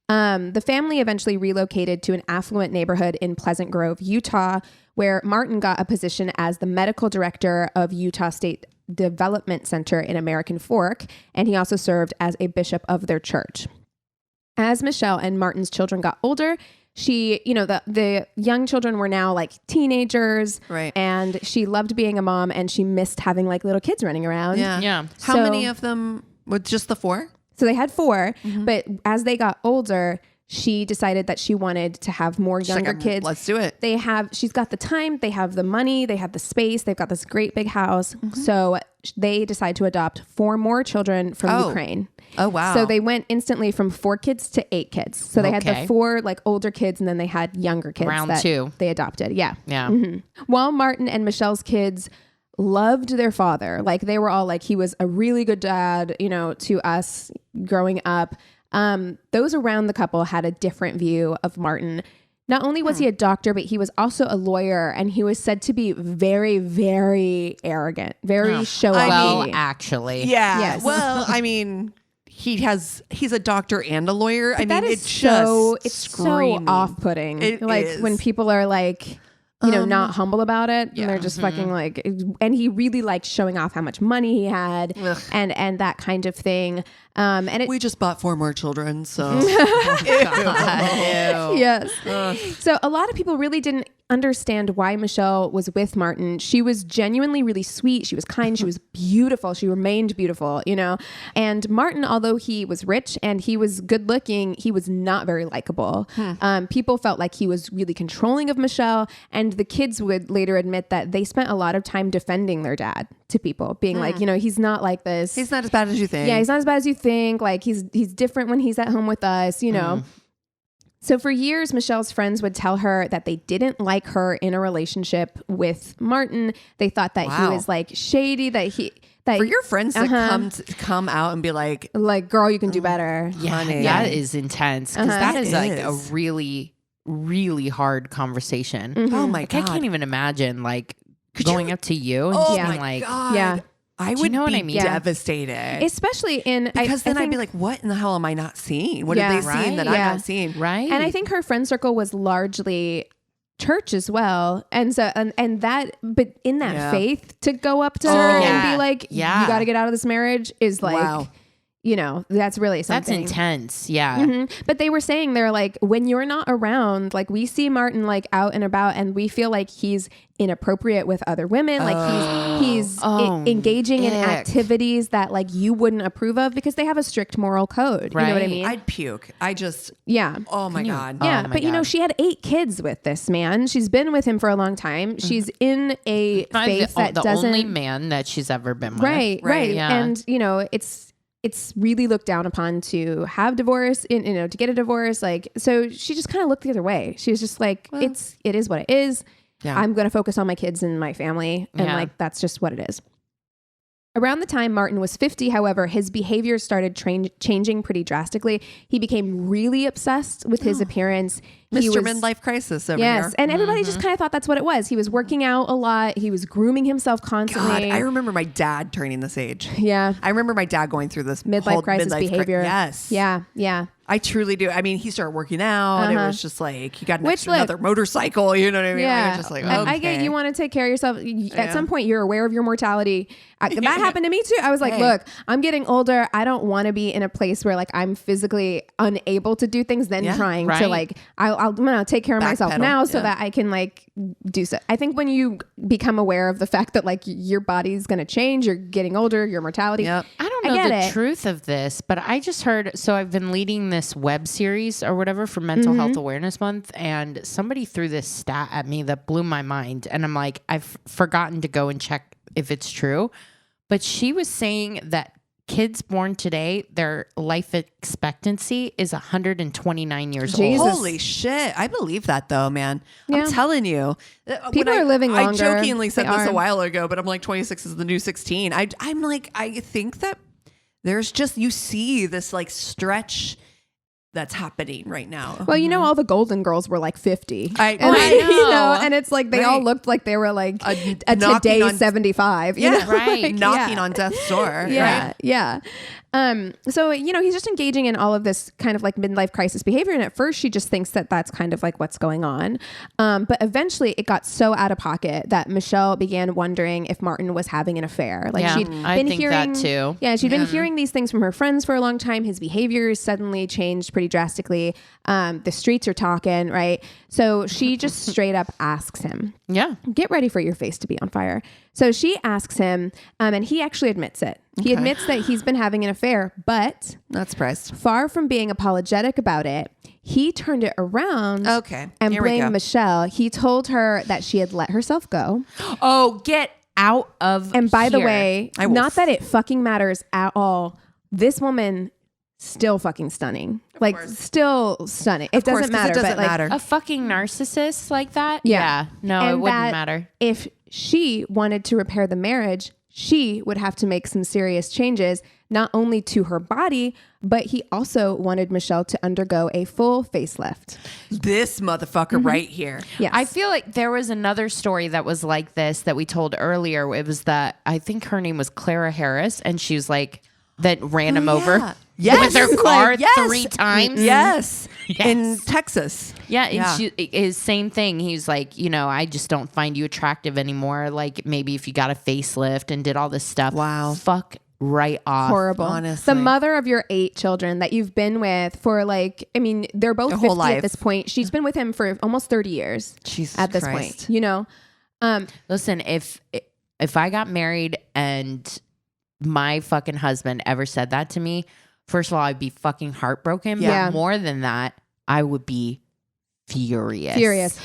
The family eventually relocated to an affluent neighborhood in Pleasant Grove, Utah, where Martin got a position as the medical director of Utah State Development Center in American Fork, and he also served as a bishop of their church. As Michelle and Martin's children got older, she, the young children were now like teenagers, right? And she loved being a mom, and she missed having like little kids running around. Yeah. How many of them? With just the 4? So they had 4, but as they got older, she decided that she wanted to have more younger kids. Let's do it. She's got the time, they have the money, they have the space, they've got this great big house. So they decide to adopt 4 more children from Ukraine. Oh, wow. So they went instantly from 4 kids to 8 kids. So they had the 4 like older kids, and then they had younger kids Round that 2. they adopted. Yeah. Yeah. While Martin and Michelle's kids loved their father, like they were all like, he was a really good dad, to us growing up. Those around the couple had a different view of Martin. Not only was he a doctor, but he was also a lawyer, and he was said to be very, very arrogant, very show-offy. Well, actually. Yeah. Yes. Well, I mean, he's a doctor and a lawyer. But it's so off-putting. When people are like, not humble about it, and they're just fucking like, and he really liked showing off how much money he had and that kind of thing. And we just bought 4 more children, so yes. So a lot of people really didn't understand why Michelle was with Martin. She was genuinely really sweet. She was kind. She was beautiful. She remained beautiful, And Martin, although he was rich and he was good looking, he was not very likable. People felt like he was really controlling of Michelle, and the kids would later admit that they spent a lot of time defending their dad to people, being like, he's not like this. He's not as bad as you think. Yeah, he's not as bad as you think. Like he's different when he's at home with us, So for years, Michelle's friends would tell her that they didn't like her in a relationship with Martin. They thought that he was like shady, for your friends to come out and be like, girl, you can do better. Yeah, honey. that is intense, because that is like a really, really hard conversation. Oh my God. I can't even imagine going up to you and oh being my like, God. Yeah. I would know what be I mean? devastated. Especially because then I'd be like, what in the hell am I not seeing? What have they seen that I'm not seeing? Right. And I think her friend circle was largely church as well. And so, and that, but in that faith to go up to her and be like, you got to get out of this marriage is like, that's really something. That's intense. Yeah. But they were saying, they're like, when you're not around, like we see Martin like out and about, and we feel like he's inappropriate with other women. Like he's engaging in activities that like you wouldn't approve of, because they have a strict moral code. You know what I mean? I'd puke. Oh my God. Yeah. But she had 8 kids with this man. She's been with him for a long time. She's in a faith that doesn't. The only man that she's ever been with. Right. Yeah. And it's really looked down upon to have divorce, to get a divorce. Like, so she just kind of looked the other way. She was just like, it is what it is. Yeah. I'm going to focus on my kids and my family. And that's just what it is. Around the time Martin was 50, however, his behavior started changing pretty drastically. He became really obsessed with his appearance. Mr. Midlife Crisis over here. Yes, and everybody just kind of thought that's what it was. He was working out a lot. He was grooming himself constantly. God, I remember my dad turning this age. Yeah. I remember my dad going through this Midlife crisis behavior. Yes. Yeah. I truly do. I mean, he started working out. It was just like, he got another motorcycle. You know what I mean? Yeah. I was just like, okay. I get you want to take care of yourself. At some point, you're aware of your mortality. That happened to me too. I was like, look, I'm getting older. I don't want to be in a place where like I'm physically unable to do things, then trying to like, I'm going to take care of myself now so that I can like do so. I think when you become aware of the fact that like your body's going to change, you're getting older, your mortality. I don't know the truth of this, but I just heard, so I've been leading this web series or whatever for Mental Health Awareness Month, and somebody threw this stat at me that blew my mind, and I'm like, I've forgotten to go and check if it's true, but she was saying that kids born today, their life expectancy is 129 years old. Holy shit. I believe that though, man. I'm telling you. People are living longer. I jokingly said this a while ago, but I'm like 26 is the new 16. I'm like, I think that there's just, you see this like stretch that's happening right now. Well, you know, all the Golden Girls were like 50. I know. You know, and it's like they all looked like they were like a today 75. You know? Right. Knocking on death's door. Yeah. So, you know, he's just engaging in all of this kind of like midlife crisis behavior. And at first she just thinks that that's kind of like what's going on. But eventually it got so out of pocket that Michelle began wondering if Martin was having an affair. Like she'd been hearing that too. Yeah. She'd been hearing these things from her friends for a long time. His behavior suddenly changed pretty drastically. The streets are talking, right? So she just straight up asks him, get ready for your face to be on fire. So she asks him, and he actually admits it. He admits that he's been having an affair, but not surprised. Far from being apologetic about it, he turned it around and blamed Michelle. He told her that she had let herself go. Oh, get out of And by the way, not that it fucking matters at all. This woman still fucking stunning. Like still stunning. It doesn't matter. It doesn't but matter. A fucking narcissist like that? Yeah. No, and it wouldn't matter. If she wanted to repair the marriage, she would have to make some serious changes, not only to her body, but he also wanted Michelle to undergo a full facelift. This motherfucker right here. Yes. I feel like there was another story that was like this that we told earlier. It was that, I think her name was Clara Harris, and she was like, that ran him over with her car 3 times. Yes. In Texas. Yeah. And she is same thing. He's like, you know, I just don't find you attractive anymore. Like maybe if you got a facelift and did all this stuff. Wow. Fuck right off. Horrible. Honestly. The mother of your 8 children that you've been with for like, I mean, they're both 50 at this point. She's been with him for almost 30 years. Jesus at this Christ. point, you know? Listen, if I got married and my fucking husband ever said that to me, first of all, I'd be fucking heartbroken. Yeah. But more than that, I would be furious.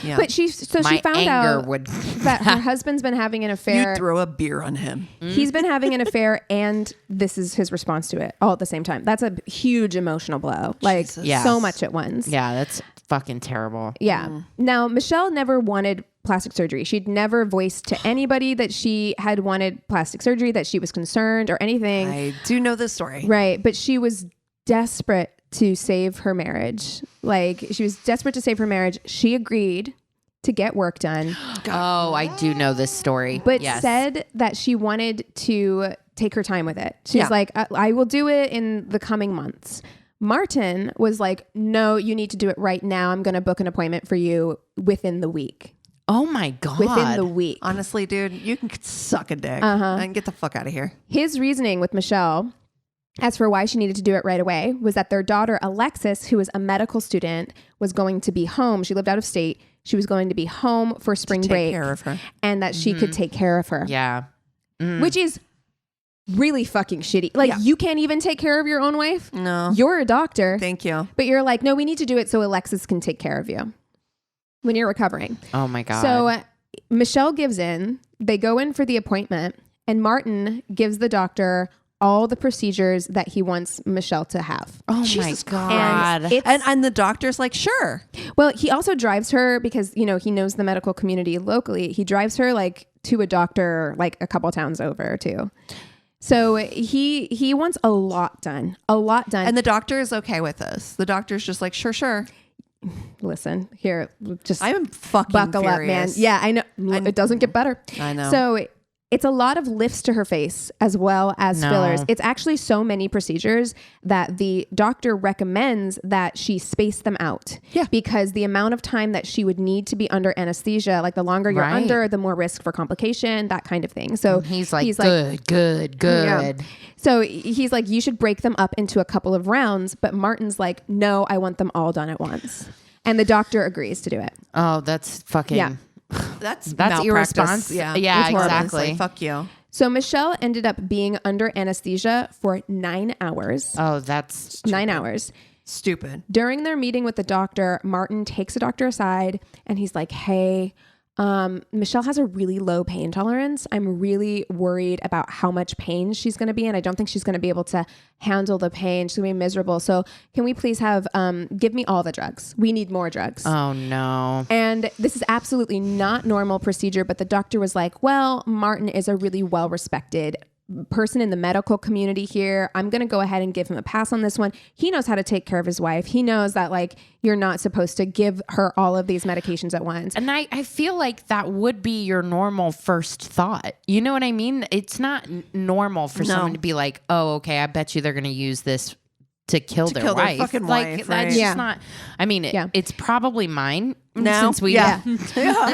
Yeah. But she found out that her husband's been having an affair. You throw a beer on him. He's been having an affair, and this is his response to it all at the same time. That's a huge emotional blow. Like so much at once. Yeah, that's fucking terrible. Yeah. Now, Michelle never wanted plastic surgery. She'd never voiced to anybody that she had wanted plastic surgery, that she was concerned or anything. I do know this story. Right. But she was desperate to save her marriage. Like she was desperate to save her marriage. She agreed to get work done. Oh, I do know this story. But said that she wanted to take her time with it. She's like, I will do it in the coming months. Martin was like, no, you need to do it right now. I'm going to book an appointment for you within the week. Oh my God. Within the week. Honestly, dude, you can suck a dick and get the fuck out of here. His reasoning with Michelle, as for why she needed to do it right away, was that their daughter, Alexis, who was a medical student, was going to be home. She lived out of state. She was going to be home for spring break. Take care of her. And that she could take care of her. Yeah. Which is really fucking shitty. Like you can't even take care of your own wife. No. You're a doctor. Thank you. But you're like, no, we need to do it so Alexis can take care of you when you're recovering. Oh my God. So Michelle gives in. They go in for the appointment, and Martin gives the doctor all the procedures that he wants Michelle to have. Oh Jesus my God. And the doctor's like, sure. Well, he also drives her because, you know, he knows the medical community locally. He drives her like to a doctor like a couple towns over too. So he wants a lot done. And the doctor is okay with this. The doctor's just like, sure. listen here, just I'm fucking buckle furious. up, man. Yeah, I know. It doesn't get better. I know. So it's a lot of lifts to her face as well as fillers. It's actually so many procedures that the doctor recommends that she space them out. Yeah. Because the amount of time that she would need to be under anesthesia, like the longer you're under, the more risk for complication, that kind of thing. So he's like, good. Yeah. So he's like, you should break them up into a couple of rounds. But Martin's like, no, I want them all done at once. And the doctor agrees to do it. Oh, that's fucking... Yeah. That's irresponsible. Yeah, Exactly. Like, fuck you. So Michelle ended up being under anesthesia for 9 hours. Oh, that's 9 hours. Stupid. During their meeting with the doctor, Martin takes the doctor aside and he's like, hey, Michelle has a really low pain tolerance. I'm really worried about how much pain she's going to be in. I don't think she's going to be able to handle the pain. She's going to be miserable. So can we please have, give me all the drugs. We need more drugs. Oh no. And this is absolutely not normal procedure, but the doctor was like, well, Martin is a really well-respected person in the medical community here. I'm going to go ahead and give him a pass on this one. He knows how to take care of his wife. He knows that like you're not supposed to give her all of these medications at once. And I feel like that would be your normal first thought. You know what I mean? It's not normal for someone to be like, oh, okay, I bet you they're going to use this to kill their wife. Fucking like wife, that's right? just not. I mean, it's probably mine. No. Since we I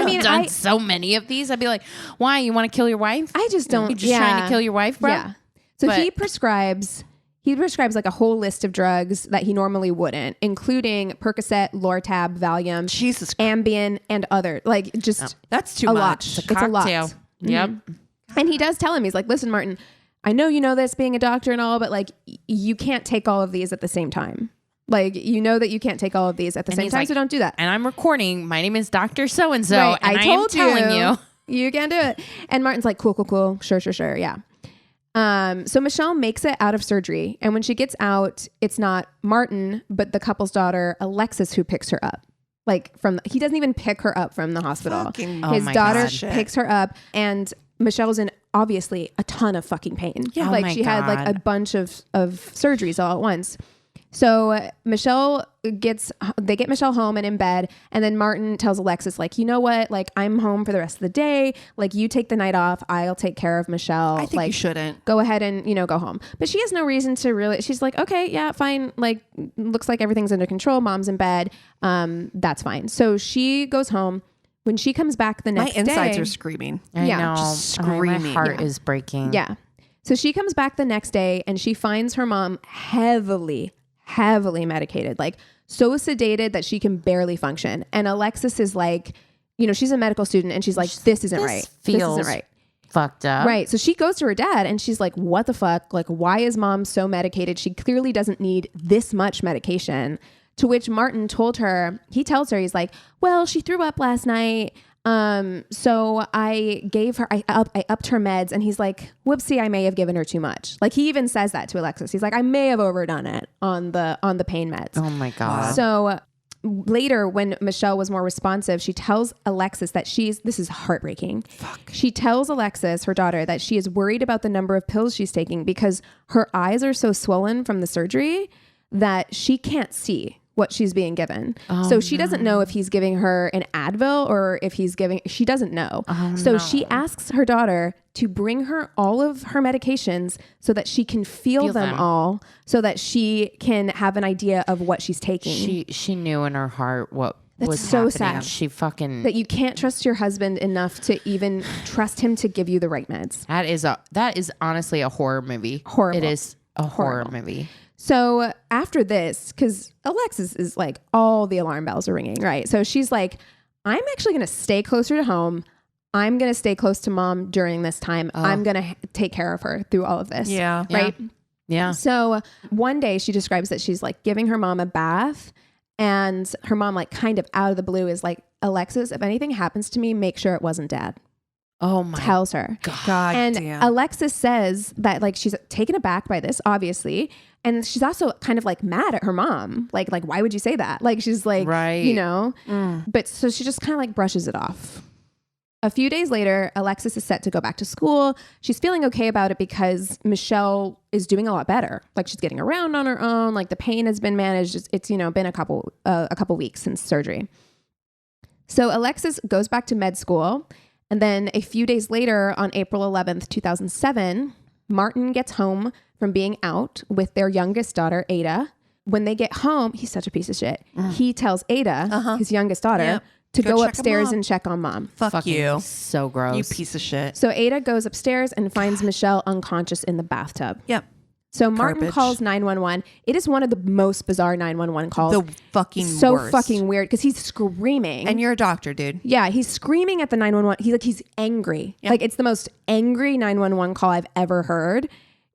mean, done so many of these, I'd be like, why? You want to kill your wife? I just don't. You just trying to kill your wife, bro? Yeah. So he prescribes like a whole list of drugs that he normally wouldn't, including Percocet, Lortab, Valium, Jesus, Ambien, and other like just that's too a much. lot. It's a lot. Yep. And he does tell him, he's like, listen, Martin, I know you know this being a doctor and all, but like you can't take all of these at the same time. Like, you know that you can't take all of these at the same time, like, so don't do that. And I'm recording. My name is Dr. So-and-so, Right, and I told telling you. You can't do it. And Martin's like, cool. Sure. Yeah. So Michelle makes it out of surgery. And when she gets out, it's not Martin, but the couple's daughter, Alexis, who picks her up. Like he doesn't even pick her up from the hospital. His daughter picks her up, and Michelle's in obviously a ton of fucking pain. Yeah. Like she had like a bunch of surgeries all at once. So they get Michelle home and in bed, and then Martin tells Alexis, like, you know what? Like, I'm home for the rest of the day. Like, you take the night off. I'll take care of Michelle. I think like, you shouldn't. Go ahead and, go home. But she has no reason to really, she's like, okay, yeah, fine. Like, looks like everything's under control. Mom's in bed. That's fine. So she goes home. When she comes back the next day. My insides are screaming. I know. Just screaming. My heart is breaking. Yeah. So she comes back the next day and she finds her mom heavily medicated, like so sedated that she can barely function. And Alexis is like, she's a medical student and she's like, this isn't right. This isn't right. Fucked up. Right. So she goes to her dad and she's like, what the fuck? Like, why is mom so medicated? She clearly doesn't need this much medication. To which Martin tells her, he's like, well, she threw up last night. So I upped her meds, and he's like, whoopsie, I may have given her too much. Like, he even says that to Alexis. He's like, I may have overdone it on the pain meds. Oh my God. So later, when Michelle was more responsive, she tells Alexis that this is heartbreaking. Fuck. She tells Alexis, her daughter, that she is worried about the number of pills she's taking because her eyes are so swollen from the surgery that she can't see what she's being given. So she doesn't know if he's giving her an Advil or if she doesn't know. She asks her daughter to bring her all of her medications so that she can feel them all, so that she can have an idea of what she's taking. She knew in her heart what was so happening. sad. She fucking... That you can't trust your husband enough to even trust him to give you the right meds. That is honestly a horror movie. Horrible. It is a horror movie. So after this, because Alexis is like, all the alarm bells are ringing, right? So she's like, I'm actually going to stay closer to home. I'm going to stay close to mom during this time. I'm going to take care of her through all of this. Yeah. Right? Yeah. So one day she describes that she's like giving her mom a bath, and her mom, like kind of out of the blue, is like, Alexis, if anything happens to me, make sure it wasn't dad. Oh my tells her. God and damn. Alexis says that like she's taken aback by this, obviously. And she's also kind of like mad at her mom. Like why would you say that? Like she's like, right. But so she just kind of like brushes it off. A few days later, Alexis is set to go back to school. She's feeling okay about it because Michelle is doing a lot better. Like she's getting around on her own. Like the pain has been managed. It's been a couple weeks since surgery. So Alexis goes back to med school. And then a few days later, on April 11th, 2007, Martin gets home from being out with their youngest daughter, Ada. When they get home, he's such a piece of shit. He tells Ada, his youngest daughter, to go upstairs and check on mom. Fuck you. So gross. You piece of shit. So Ada goes upstairs and finds Michelle unconscious in the bathtub. Yep. So Martin calls 911. It is one of the most bizarre 911 calls. The fucking so worst. fucking weird because he's screaming. And you're a doctor, dude. Yeah, he's screaming at the 911. He's angry. Yep. Like it's the most angry 911 call I've ever heard.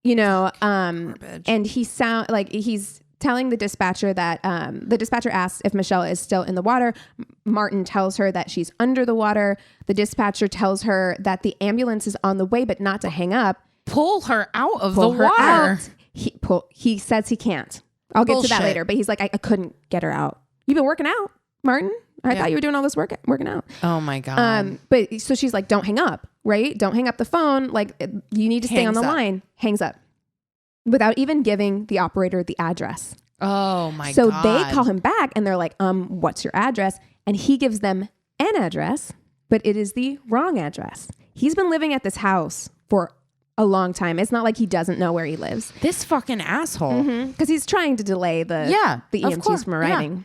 And he sound like he's telling the dispatcher that the dispatcher asks if Michelle is still in the water. Martin tells her that she's under the water. The dispatcher tells her that the ambulance is on the way, but not to hang up. Pull her out of the water. He says he can't. I'll get to that later, but he's like, I couldn't get her out. You've been working out, Martin. I thought you were doing all this working out. Oh my God. But so she's like, don't hang up, right? Don't hang up the phone. Like you need to stay on the line. Hangs up without even giving the operator the address. Oh my God. So they call him back and they're like, what's your address? And he gives them an address, but it is the wrong address. He's been living at this house for a long time. It's not like he doesn't know where he lives. This fucking asshole. Because he's trying to delay the EMTs from arriving. Yeah.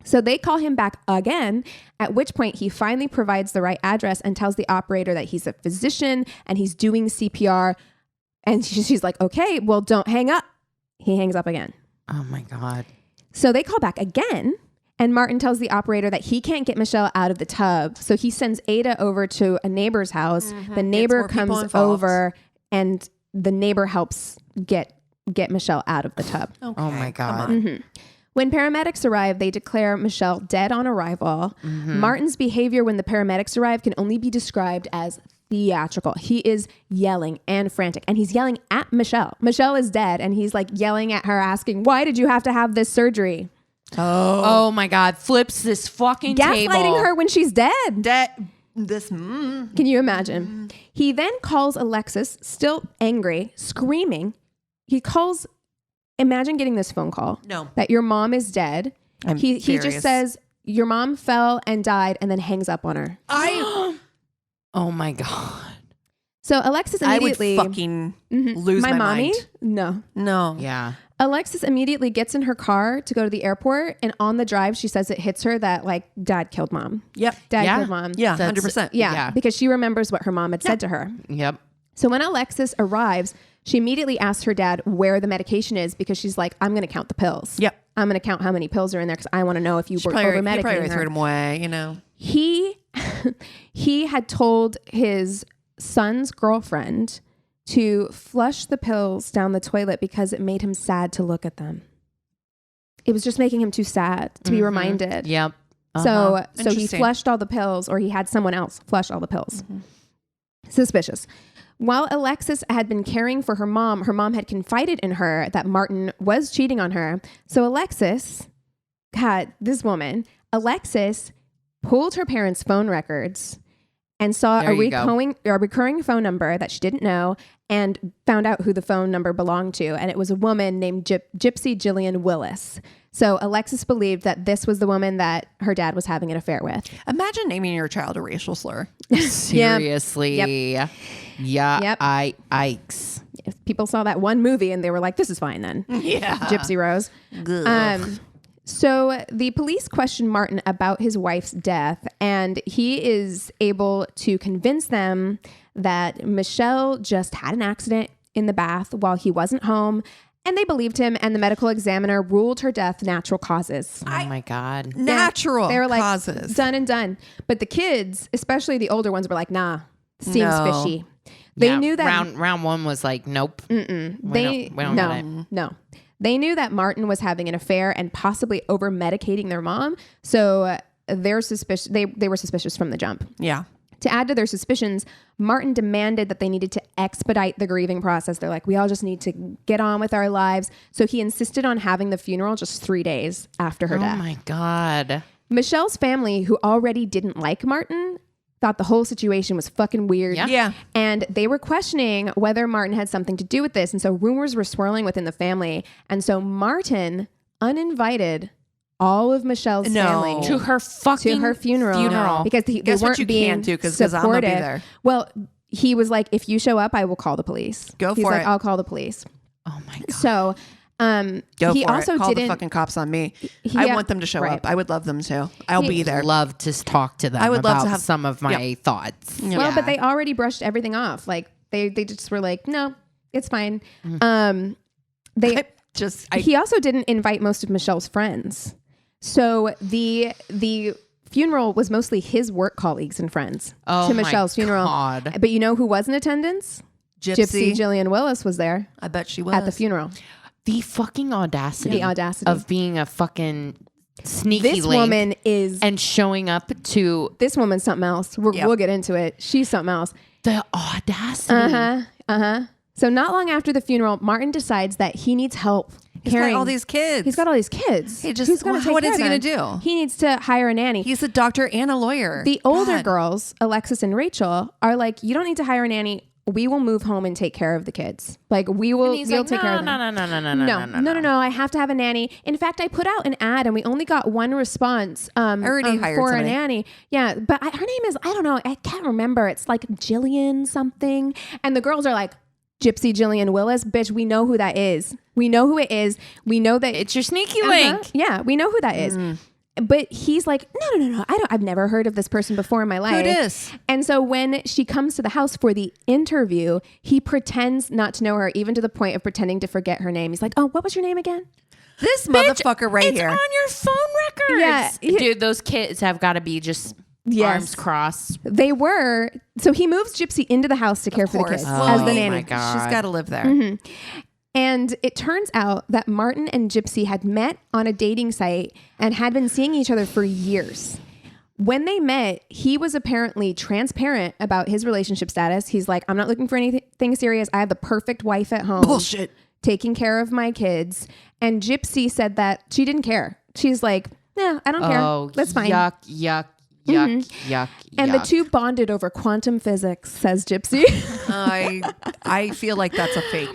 So they call him back again, at which point he finally provides the right address and tells the operator that he's a physician and he's doing CPR. And she's like, okay, well, don't hang up. He hangs up again. Oh my God. So they call back again. And Martin tells the operator that he can't get Michelle out of the tub. So he sends Ada over to a neighbor's house. The neighbor comes over and the neighbor helps get Michelle out of the tub. Okay. Oh my God. When paramedics arrive, they declare Michelle dead on arrival. Martin's behavior when the paramedics arrive can only be described as theatrical. He is yelling and frantic, and he's yelling at Michelle. Michelle is dead, and he's like yelling at her, asking, "Why did you have to have this surgery?" Oh my God! Flips this fucking table. Gaslighting her when she's dead. Can you imagine? He then calls Alexis, still angry, screaming. He calls. Imagine getting this phone call. No, that your mom is dead. He just says your mom fell and died, and then hangs up on her. Oh my God. So Alexis immediately... I would fucking lose my mommy? mind. No. Yeah. Alexis immediately gets in her car to go to the airport. And on the drive, she says it hits her that like dad killed mom. Yep. Dad killed mom. Yeah, 100%. Yeah, because she remembers what her mom had said to her. Yep. So when Alexis arrives, she immediately asks her dad where the medication is because she's like, I'm going to count the pills. Yep. I'm going to count how many pills are in there because I want to know if you were over-medicating her. He probably threw them away, you know. He had told his son's girlfriend to flush the pills down the toilet because it made him sad to look at them. It was just making him too sad to be reminded. Yep. So he flushed all the pills, or he had someone else flush all the pills. Suspicious. While Alexis had been caring for her mom had confided in her that Martin was cheating on her. So Alexis pulled her parents' phone records and saw a recurring phone number that she didn't know and found out who the phone number belonged to. And it was a woman named Gypsy Jillian Willis. So Alexis believed that this was the woman that her dad was having an affair with. Imagine naming your child a racial slur. Seriously. Yep. Yeah. Yep. Yikes. People saw that one movie and they were like, this is fine then. Yeah. Gypsy Rose. So the police questioned Martin about his wife's death, and he is able to convince them that Michelle just had an accident in the bath while he wasn't home, and they believed him, and the medical examiner ruled her death natural causes. Oh my God. Natural They were like, causes. done and done. But the kids, especially the older ones, were like, nah, seems fishy. They knew that round one was like, nope. They don't get it. No. They knew that Martin was having an affair and possibly over medicating their mom. So they're suspicious. They were suspicious from the jump. Yeah. To add to their suspicions, Martin demanded that they needed to expedite the grieving process. They're like, we all just need to get on with our lives. So he insisted on having the funeral just 3 days after her death. Oh my God. Michelle's family, who already didn't like Martin, thought the whole situation was fucking weird. Yeah. And they were questioning whether Martin had something to do with this. And so rumors were swirling within the family. And so Martin, uninvited, all of Michelle's family to her funeral because they weren't being supportive. I'm gonna be there. Well, he was like, if you show up, I will call the police. He's like, it. I'll call the police. Oh my God. So he also call the fucking cops on me. I want them to show up. I would love them to. I'll be there. Love to talk to them. I would love to have some of my thoughts. Well, but they already brushed everything off. Like they just were like, no, it's fine. He also didn't invite most of Michelle's friends. So the funeral was mostly his work colleagues and friends to Michelle's funeral. But you know who was in attendance? Gypsy Jillian Willis was there. I bet she was at the funeral. The fucking audacity. Of being a fucking sneaky this woman is and showing up to this woman's something else. We'll get into it. She's something else. The audacity. So not long after the funeral, Martin decides that he needs help. He's got all these kids. He's got all these kids. What is he going to do? He needs to hire a nanny. He's a doctor and a lawyer. The older girls, Alexis and Rachel, are like, you don't need to hire a nanny. We will move home and take care of the kids. Like we'll take care of them. No. I have to have a nanny. In fact, I put out an ad and we only got one response. Already hired for somebody. A nanny. Yeah, but her name is, I don't know. I can't remember. It's like Jillian something. And the girls are like, Gypsy Jillian Willis, bitch, we know who that is. We know who it is. We know that it's your sneaky link. Yeah, we know who that is. But he's like, no. I've never heard of this person before in my life. Who it is? And so when she comes to the house for the interview, he pretends not to know her, even to the point of pretending to forget her name. He's like, oh, what was your name again? This motherfucker right here. It's on your phone records. Yeah. Dude, those kids have got to be just arms crossed. They were. So he moves Gypsy into the house to care for the kids as the nanny. My God. She's got to live there. And it turns out that Martin and Gypsy had met on a dating site and had been seeing each other for years. When they met, he was apparently transparent about his relationship status. He's like, I'm not looking for anything serious. I have the perfect wife at home. Bullshit. Taking care of my kids. And Gypsy said that she didn't care. She's like, nah, I don't care. That's fine. Yuck. And the two bonded over quantum physics, says Gypsy. I feel like that's a fake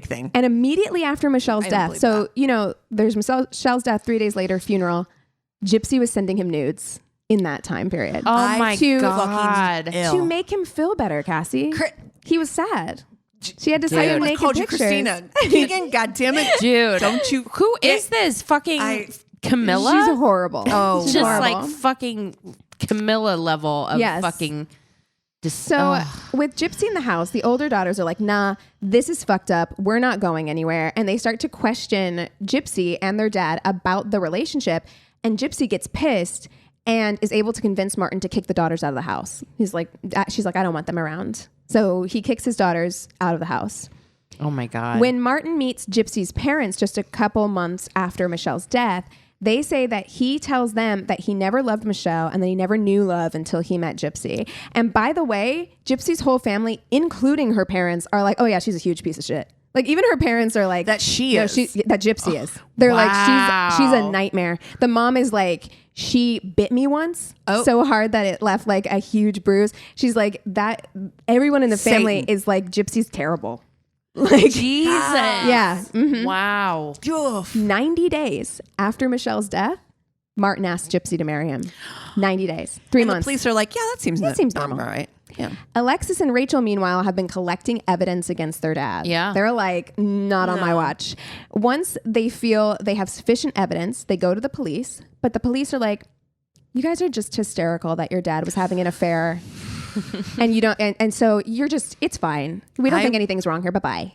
thing. And immediately after Michelle's death, so, there's Michelle's death, 3 days later, funeral, Gypsy was sending him nudes in that time period. Oh my God. To make him feel better, Cassie. He was sad. She had to send him naked pictures. Christina. Keegan, goddammit. Dude. Don't you. Who is this? Fucking Camilla? She's horrible. Oh, she's just horrible. Like fucking Camilla level of fucking. So with Gypsy in the house, the older daughters are like, nah, this is fucked up. We're not going anywhere. And they start to question Gypsy and their dad about the relationship. And Gypsy gets pissed and is able to convince Martin to kick the daughters out of the house. She's like, I don't want them around. So he kicks his daughters out of the house. Oh my God. When Martin meets Gypsy's parents just a couple months after Michelle's death, they say that he tells them that he never loved Michelle and that he never knew love until he met Gypsy. And by the way, Gypsy's whole family, including her parents, are like, oh yeah, she's a huge piece of shit. Like even her parents are like that that Gypsy is. They're like, she's a nightmare. The mom is like, she bit me once so hard that it left like a huge bruise. She's like that. Everyone in the family is like, Gypsy's terrible. Like Jesus. Yeah. Mm-hmm. Wow. 90 days after Michelle's death, Martin asked Gypsy to marry him. 90 days. 3 months. The police are like, yeah, that seems normal. Right. Yeah. Alexis and Rachel, meanwhile, have been collecting evidence against their dad. Yeah. They're like, not on my watch. Once they feel they have sufficient evidence, they go to the police, but the police are like, you guys are just hysterical that your dad was having an affair. And you don't, and so you're just, it's fine. We don't think anything's wrong here. Bye-bye.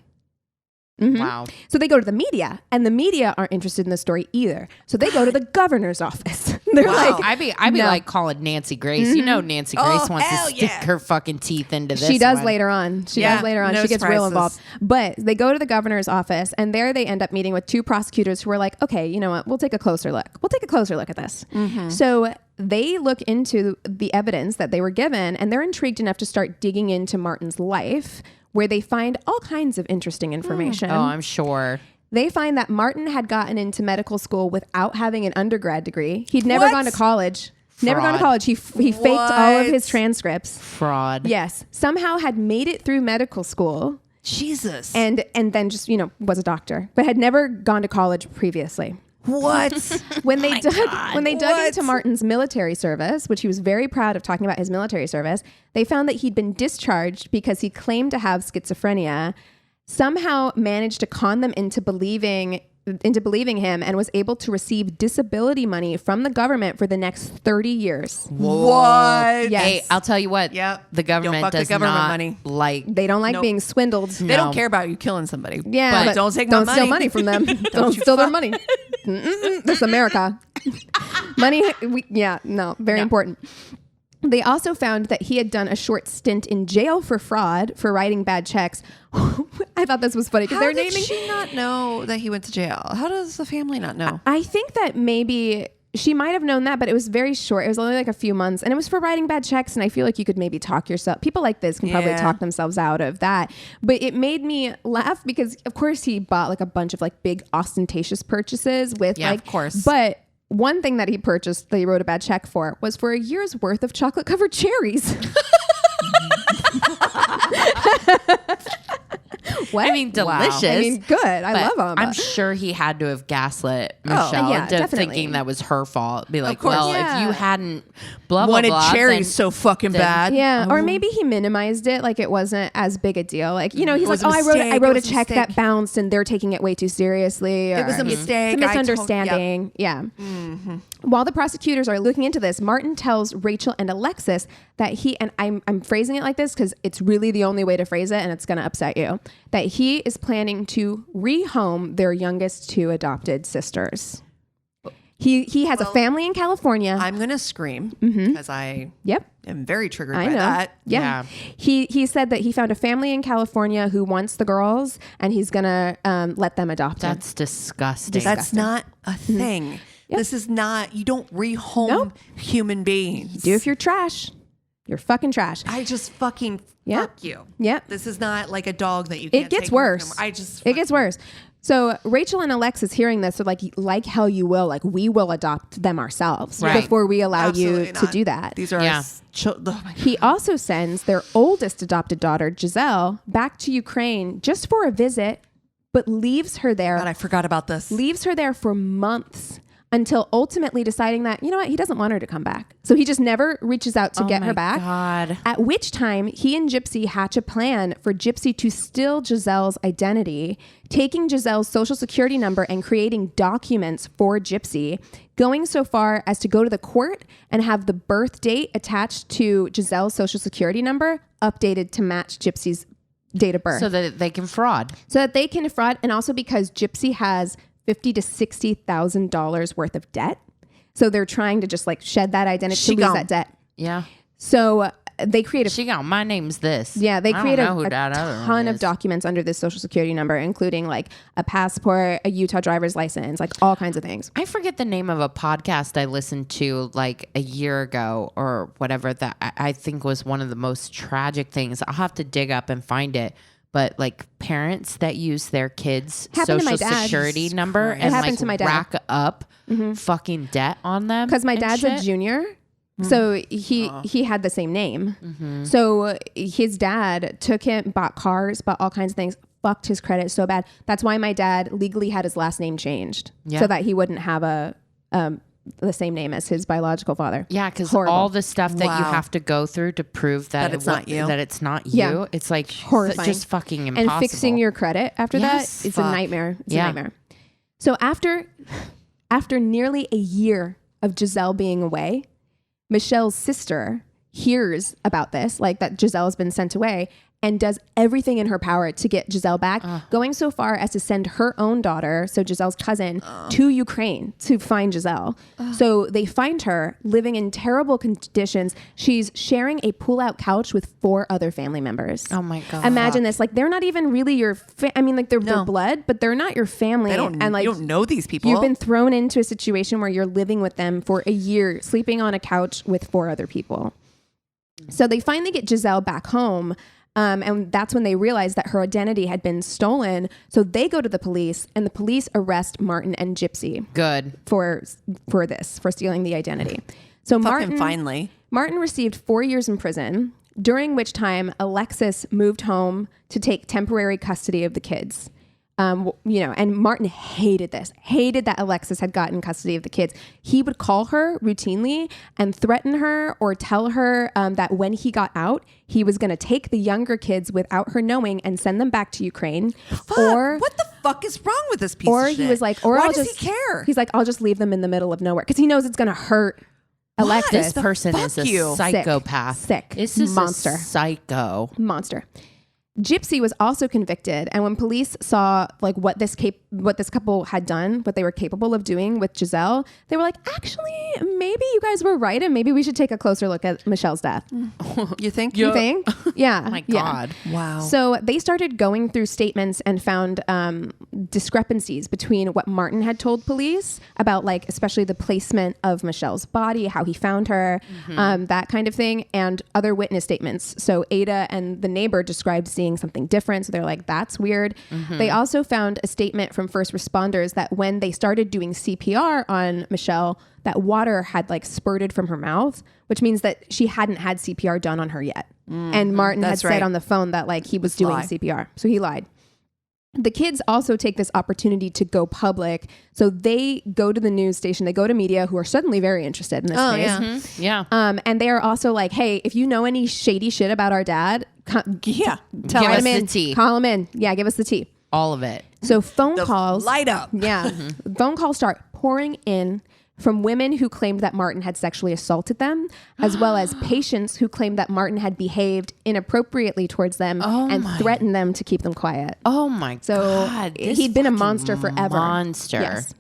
Mm-hmm. Wow. So they go to the media, and the media aren't interested in the story either. So they go to the governor's office. They're like, I'd be like calling Nancy Grace. Mm-hmm. You know, Nancy Grace wants to stick her fucking teeth into this. She does later on. She does later on. No she gets surprises. real involved. But they go to the governor's office, and there they end up meeting with two prosecutors who are like, okay, you know what? We'll take a closer look. We'll take a closer look at this. Mm-hmm. So they look into the evidence that they were given, and they're intrigued enough to start digging into Martin's life, where they find all kinds of interesting information. Oh, I'm sure. They find that Martin had gotten into medical school without having an undergrad degree. He'd never gone to college. Never gone to college. He faked all of his transcripts. Fraud. Yes. Somehow had made it through medical school. Jesus. And then just, was a doctor, but had never gone to college previously. What? When they dug into Martin's military service, which he was very proud of talking about his military service, they found that he'd been discharged because he claimed to have schizophrenia, somehow managed to con them into believing him, and was able to receive disability money from the government for the next 30 years. What? Yes. Hey, I'll tell you what. Yep. The government does not money. They don't like being swindled. They don't care about you killing somebody. Yeah, but don't take my money. Don't steal money from them. Don't steal their money. This is America. Money. Very important. They also found that he had done a short stint in jail for fraud for writing bad checks. I thought this was funny because How did she not know that he went to jail? How does the family not know? I think that maybe she might have known that, but it was very short. It was only like a few months, and it was for writing bad checks. And I feel like you could maybe talk yourself. People like this can probably talk themselves out of that. But it made me laugh because, of course, he bought like a bunch of like big ostentatious purchases with of course. But one thing that he purchased that he wrote a bad check for was for a year's worth of chocolate covered cherries. What? I mean, delicious. Wow. I mean, good. I love them. I'm sure he had to have gaslit Michelle into definitely. thinking that was her fault. Be like, course. if you hadn't blah, blah, wanted blah, cherries so fucking bad. Yeah, or maybe he minimized it, like it wasn't as big a deal. Like, he's like, I wrote a check that bounced, and they're taking it way too seriously. It was a mistake. It's a misunderstanding. Yeah. Mm-hmm. While the prosecutors are looking into this, Martin tells Rachel and Alexis that he, and I'm phrasing it like this because it's really the only way to phrase it, and it's going to upset you, that he is planning to rehome their youngest two adopted sisters. He has a family in California. I'm going to scream because I am very triggered by that. Yeah. He said that he found a family in California who wants the girls, and he's going to let them adopt them. That's disgusting. That's not a thing. Yep. This is not, you don't rehome human beings. You do if you're trash. You're fucking trash. I just fucking fuck you. Yeah. This is not like a dog that you can't It gets take worse. It gets worse. So Rachel and Alexis hearing this are like hell you will, like we will adopt them ourselves before we allow you to do that. These are He also sends their oldest adopted daughter, Giselle, back to Ukraine just for a visit, but leaves her there. God, I forgot about this. Leaves her there for months until ultimately deciding that, you know what, he doesn't want her to come back. So he just never reaches out to get her back. God. At which time he and Gypsy hatch a plan for Gypsy to steal Giselle's identity, taking Giselle's social security number and creating documents for Gypsy, going so far as to go to the court and have the birth date attached to Giselle's social security number updated to match Gypsy's date of birth. So that they can fraud. And also because Gypsy has $50,000 to $60,000 worth of debt. So they're trying to just like shed that identity to lose that debt. Yeah. So they create my name's this. Yeah, they create a ton ton of documents under this social security number, including like a passport, a Utah driver's license, like all kinds of things. I forget the name of a podcast I listened to like a year ago or whatever that I think was one of the most tragic things. I'll have to dig up and find it. But like parents that use their kids' social security number and like rack up fucking debt on them. Because my dad's a junior. So he had the same name. Mm-hmm. So his dad took him, bought cars, bought all kinds of things, fucked his credit so bad. That's why my dad legally had his last name changed so that he wouldn't have the same name as his biological father. Yeah, because all the stuff that you have to go through to prove that it's not you. That it's not you. It's like horrifying. Just fucking impossible. And fixing your credit after that, it's a nightmare. It's a nightmare. So after nearly a year of Giselle being away, Michelle's sister hears about this, like that Giselle has been sent away, and does everything in her power to get Giselle back, going so far as to send her own daughter, so Giselle's cousin, to Ukraine to find Giselle. So they find her living in terrible conditions. She's sharing a pull-out couch with 4 other family members. Oh my God. Imagine this. Like, they're not even really your they're blood, but they're not your family. You don't know these people. You've been thrown into a situation where you're living with them for a year, sleeping on a couch with 4 other people. So they finally get Giselle back home. And that's when they realize that her identity had been stolen. So they go to the police, and the police arrest Martin and Gypsy. Good. For stealing the identity. So finally. Martin received 4 years in prison, during which time Alexis moved home to take temporary custody of the kids. And Martin hated that Alexis had gotten custody of the kids. He would call her routinely and threaten her or tell her that when he got out, he was going to take the younger kids without her knowing and send them back to Ukraine. Fuck, or what the fuck is wrong with this piece of shit? He was like, why does he care? He's like, I'll just leave them in the middle of nowhere because he knows it's going to hurt Alexis. This person is a psychopath. Sick. This is monster. A psycho. Monster. Gypsy was also convicted, and when police saw like what this couple had done, what they were capable of doing with Giselle, they were like, actually, maybe you guys were right, and maybe we should take a closer look at Michelle's death. You think? You think? Yeah. Oh my God. Yeah. Wow. So they started going through statements and found discrepancies between what Martin had told police about, like, especially the placement of Michelle's body, how he found her, that kind of thing, and other witness statements. So Ada and the neighbor described seeing something different. So they're like, that's weird. They also found a statement from first responders that when they started doing CPR on Michelle, that water had like spurted from her mouth, which means that she hadn't had CPR done on her yet. And Martin had said on the phone that like he was doing CPR. So he lied. The kids also take this opportunity to go public. So they go to the news station, they go to media who are suddenly very interested in this case. Yeah. And they are also like, hey, if you know any shady shit about our dad, Give us the tea. Call him in. Yeah, give us the tea. All of it. So phone calls. Light up. Yeah. Phone calls start pouring in from women who claimed that Martin had sexually assaulted them, as well as patients who claimed that Martin had behaved inappropriately towards them and threatened them to keep them quiet. Oh my God. He'd been a monster forever. Monster. Yes.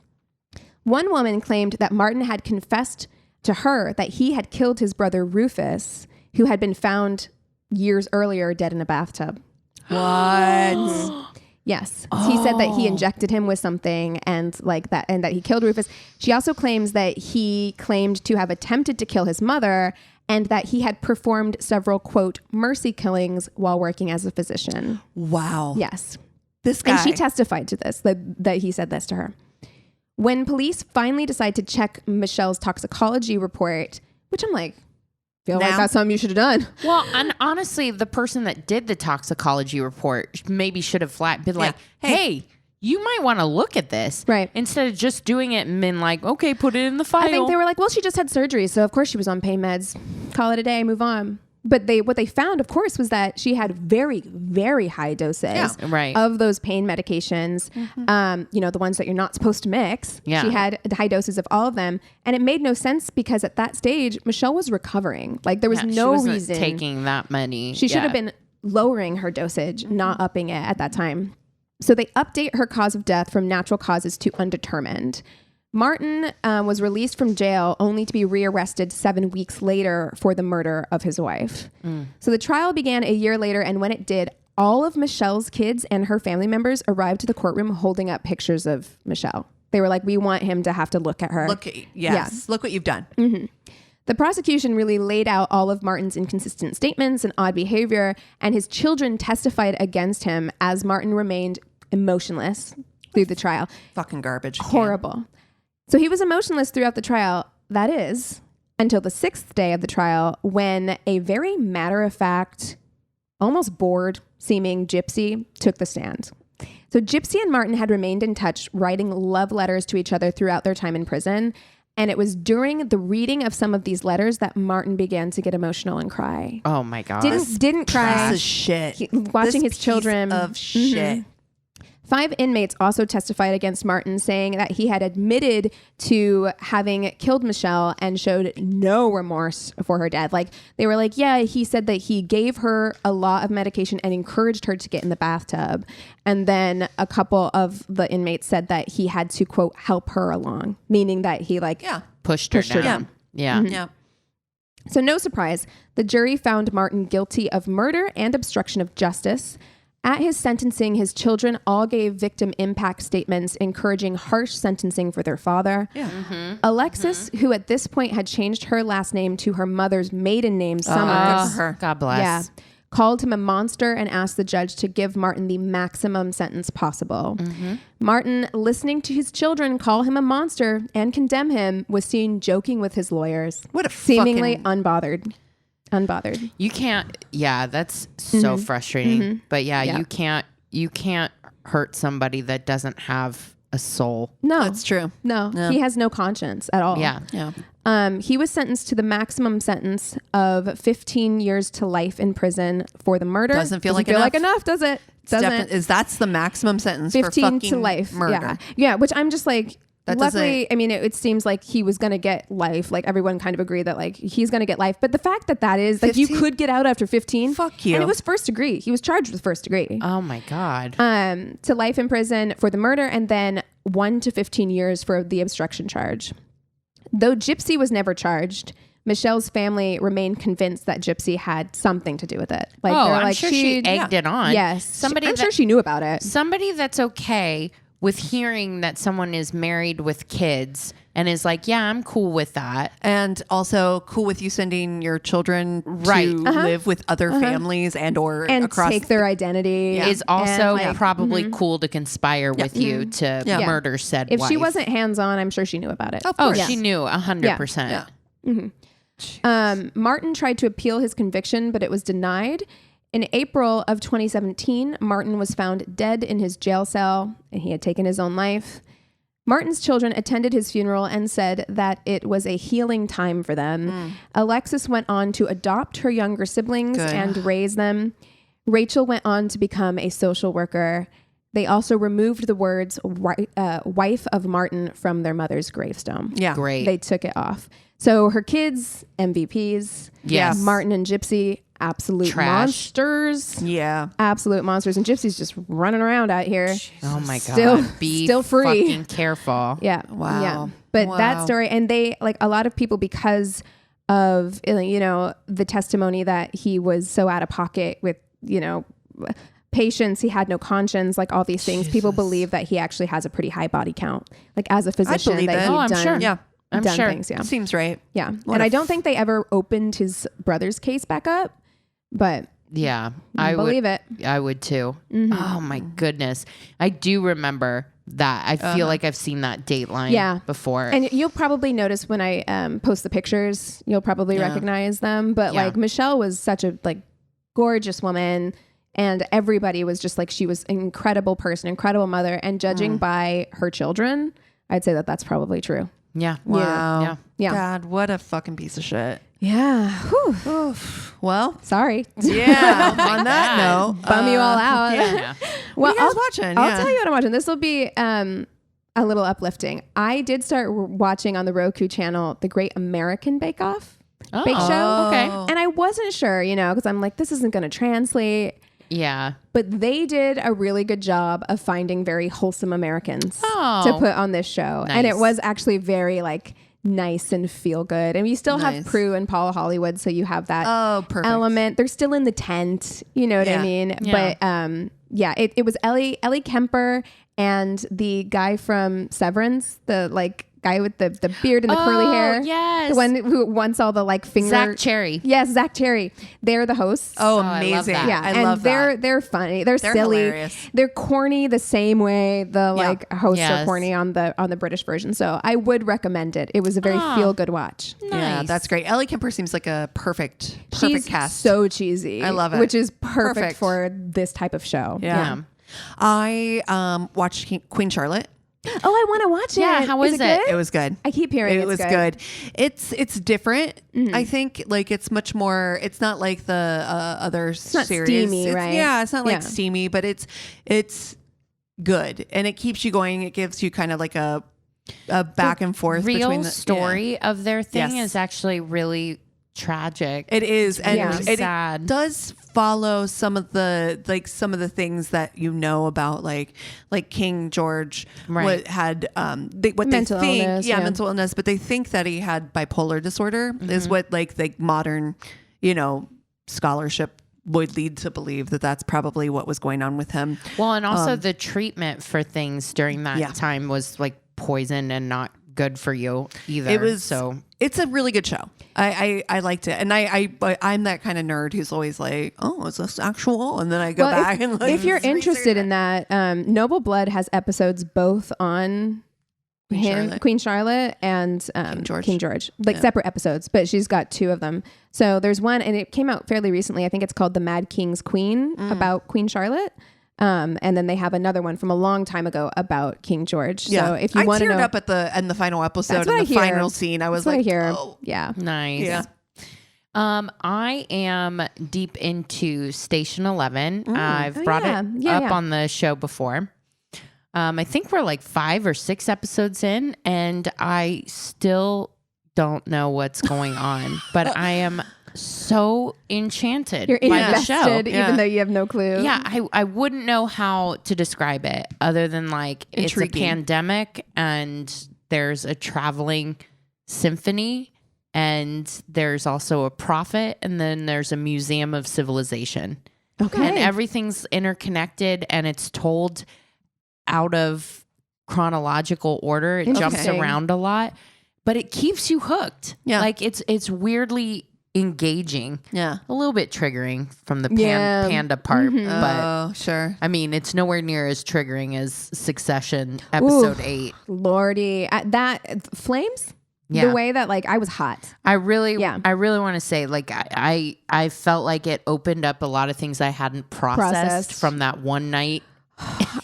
One woman claimed that Martin had confessed to her that he had killed his brother Rufus, who had been found years earlier dead in a bathtub. What? Yes. He said that he injected him with something and like that, and that he killed Rufus. She also claims that he claimed to have attempted to kill his mother and that he had performed several, quote, mercy killings while working as a physician. Wow. Yes. This guy. And she testified to this, that he said this to her. When police finally decide to check Michelle's toxicology report, which I'm like, feel like that's something you should have done. Well, and honestly, the person that did the toxicology report maybe should have been like, hey, you might want to look at this. Right. Instead of just doing it and being like, okay, put it in the file. I think they were like, well, she just had surgery, so of course she was on pain meds. Call it a day, move on. But what they found, of course, was that she had very, very high doses of those pain medications. The ones that you're not supposed to mix. Yeah. She had high doses of all of them. And it made no sense because at that stage, Michelle was recovering. Like there was no reason taking that many. She should have been lowering her dosage, not upping it at that time. So they update her cause of death from natural causes to undetermined. Martin was released from jail only to be rearrested 7 weeks later for the murder of his wife. So the trial began a year later, and when it did, all of Michelle's kids and her family members arrived to the courtroom holding up pictures of Michelle. They were like, we want him to have to look at her. Look what you've done. The prosecution really laid out all of Martin's inconsistent statements and odd behavior, and his children testified against him as Martin remained emotionless through the trial. Fucking garbage. Horrible. So he was emotionless throughout the trial, that is, until the 6th day of the trial, when a very matter-of-fact, almost bored-seeming Gypsy took the stand. So Gypsy and Martin had remained in touch, writing love letters to each other throughout their time in prison, and it was during the reading of some of these letters that Martin began to get emotional and cry. Oh my God. Didn't cry. This is shit. Watching his children. Of shit. 5 inmates also testified against Martin, saying that he had admitted to having killed Michelle and showed no remorse for her death. Like they were like, yeah, he said that he gave her a lot of medication and encouraged her to get in the bathtub. And then a couple of the inmates said that he had to, quote, help her along, meaning that he pushed her down. Yeah. So no surprise, the jury found Martin guilty of murder and obstruction of justice. At his sentencing, his children all gave victim impact statements encouraging harsh sentencing for their father. Alexis, who at this point had changed her last name to her mother's maiden name, Summers. God bless. called him a monster and asked the judge to give Martin the maximum sentence possible. Martin, listening to his children call him a monster and condemn him, was seen joking with his lawyers. What a seemingly unbothered. You can't. Yeah, that's so frustrating. But you can't hurt somebody that doesn't have a soul. No, that's true. No, he has no conscience at all. Yeah. He was sentenced to the maximum sentence of 15 years to life in prison for the murder. Doesn't feel like enough, does it? Doesn't. That's the maximum sentence 15 for fucking to life murder. Yeah, which I'm just like, that luckily, I mean, it seems like he was going to get life. Like everyone kind of agreed that like he's going to get life. But the fact that is like you could get out after 15. Fuck you. And it was first degree. He was charged with first degree. Oh my God. To life in prison for the murder and then 1 to 15 years for the obstruction charge. Though Gypsy was never charged, Michelle's family remained convinced that Gypsy had something to do with it. Like, I'm sure she egged it on. Yes. I'm sure she knew about it. Somebody that's okay with hearing that someone is married with kids and is like, yeah, I'm cool with that. And also cool with you sending your children to live with other families and across take their identity. Is also probably cool to conspire with you to murder said If wife. she wasn't hands-on, I'm sure she knew about it. Of course. She knew 100%. Martin tried to appeal his conviction, but it was denied. In April of 2017, Martin was found dead in his jail cell and he had taken his own life. Martin's children attended his funeral and said that it was a healing time for them. Alexis went on to adopt her younger siblings and raise them. Rachel went on to become a social worker. They also removed the words wife of Martin from their mother's gravestone. Yeah. Great. They took it off. So her kids, MVPs. Yes. Martin and Gypsy, absolute Trash. monsters. Yeah. Absolute monsters. And Gypsy's just running around out here. Oh my God. Still free. Fucking careful. Yeah. Wow. Yeah. But that story, and they, like a lot of people, because of, you know, the testimony that he was so out of pocket with, you know, patients, he had no conscience, like all these things. People believe that he actually has a pretty high body count. Like as a physician, believe that it. he'd I'm done, sure. Yeah. I'm done sure. things. Yeah. Seems right. Yeah. And I don't think they ever opened his brother's case back up, but Yeah. I believe it. I would too. Oh my goodness. I do remember that. I feel like I've seen that Dateline before. And you'll probably notice when I post the pictures, you'll probably recognize them. But like Michelle was such a like gorgeous woman, and everybody was just like, she was an incredible person, incredible mother. And judging by her children, I'd say that that's probably true. Yeah. Wow. Yeah. God, what a fucking piece of shit. Yeah. Whew. Oof. Well, Sorry. yeah. On that note, Bum you all out. Yeah. Well, what are you guys watching? I'll tell you what I'm watching. This will be a little uplifting. I did start watching on the Roku channel The Great American Bake Off Bake Show. Okay. And I wasn't sure, you know, because I'm like, this isn't going to translate. Yeah. But they did a really good job of finding very wholesome Americans to put on this show. Nice. And it was actually very like nice and feel good. And you still have Prue and Paula Hollywood. So you have that element. They're still in the tent. You know what I mean? Yeah. But it was Ellie Kemper and the guy from Severance, the like guy with the beard and the curly hair. Yes. The one who wants all the like finger. Zach Cherry. Yes, Zach Cherry. They're the hosts. Oh, I amazing. love that. Yeah, I and love that. they're funny. They're silly. Hilarious. They're corny the same way the like hosts are Yes. corny on the British version. So I would recommend it. It was a very feel good watch. Yeah, Nice. that's great. Ellie Kemper seems like a perfect She's cast. so cheesy. I love it. Which is perfect Perfect. for this type of show. Yeah. I watched Queen Charlotte. Oh, I want to watch it. Yeah, how is it? good? It was good. I keep hearing it was good. It's different. I think like it's much more. It's not like the other not series. steamy, right? Yeah, it's not like Yeah. steamy, but it's good, and it keeps you going. It gives you kind of like a back and forth. Real between the story of their thing Yes. is actually really tragic. It is, and really it sad. does follow some of the things that you know about like King George Right. had Mental they think illness, mental illness, but they think that he had bipolar disorder is what like modern scholarship would lead to believe that that's probably what was going on with him. Well, and also the treatment for things during that time was like poison and not good for you either. It's a really good show. I liked it, and I'm that kind of nerd who's always like, oh, is this actual? And then I go back and like, if you're interested in that, Noble Blood has episodes both on Queen Charlotte and King George, like separate episodes, but she's got 2 of them. So there's one, and it came out fairly recently. I think it's called The Mad King's Queen, about Queen Charlotte. And then they have another one from a long time ago about King George. Yeah. So if you want to know, I teared up in the final episode, in the final scene. I was like, oh, yeah, nice. Yeah. I am deep into Station 11. I've brought it up on the show before. I think we're like 5 or 6 episodes in, and I still don't know what's going on, but I am so enchanted by the show, even though you have no clue. Yeah, I wouldn't know how to describe it other than like intriguing. It's a pandemic, and there's a traveling symphony, and there's also a prophet, and then there's a museum of civilization. Okay, and everything's interconnected, and it's told out of chronological order. It jumps around a lot, but it keeps you hooked. Yeah, like it's weirdly engaging. Yeah, a little bit triggering from the panda part, but sure. I mean, it's nowhere near as triggering as Succession episode 8. Lordy, that Flames. Yeah. The way that like I was hot. I really want to say like I felt like it opened up a lot of things I hadn't processed from that one night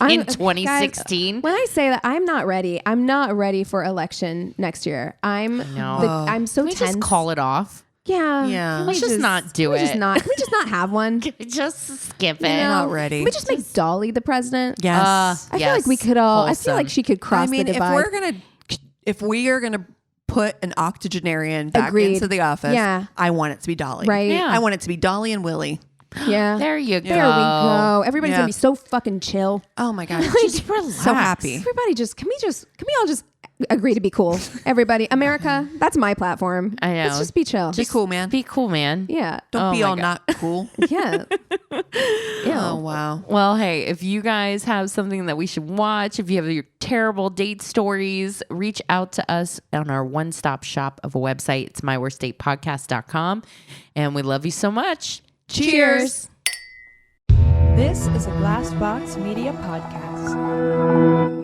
in 2016. Guys, when I say that, I'm not ready. I'm not ready for election next year. I'm so tense. Just call it off. Yeah. Can we just not do it? Can we just not have one? Can we just skip it? Not ready. Can we just make Dolly the president? Yes. I feel like we could all. Wholesome. I feel like she could cross the divide. If we are gonna put an octogenarian back into the office, I want it to be Dolly. Right. Yeah. I want it to be Dolly and Willie. Yeah. There you go. There we go. Everybody's gonna be so fucking chill. Oh my God. Just relax. So happy. Everybody can we all just agree to be cool? Everybody. America, that's my platform. I know. Let's just be chill. Be cool, man. Be cool, man. Yeah. Don't be all not cool. Yeah. Oh, wow. Well, hey, if you guys have something that we should watch, if you have your terrible date stories, reach out to us on our one-stop shop of a website. It's myworstdatepodcast.com. And we love you so much. Cheers. This is a Glass Box Media Podcast.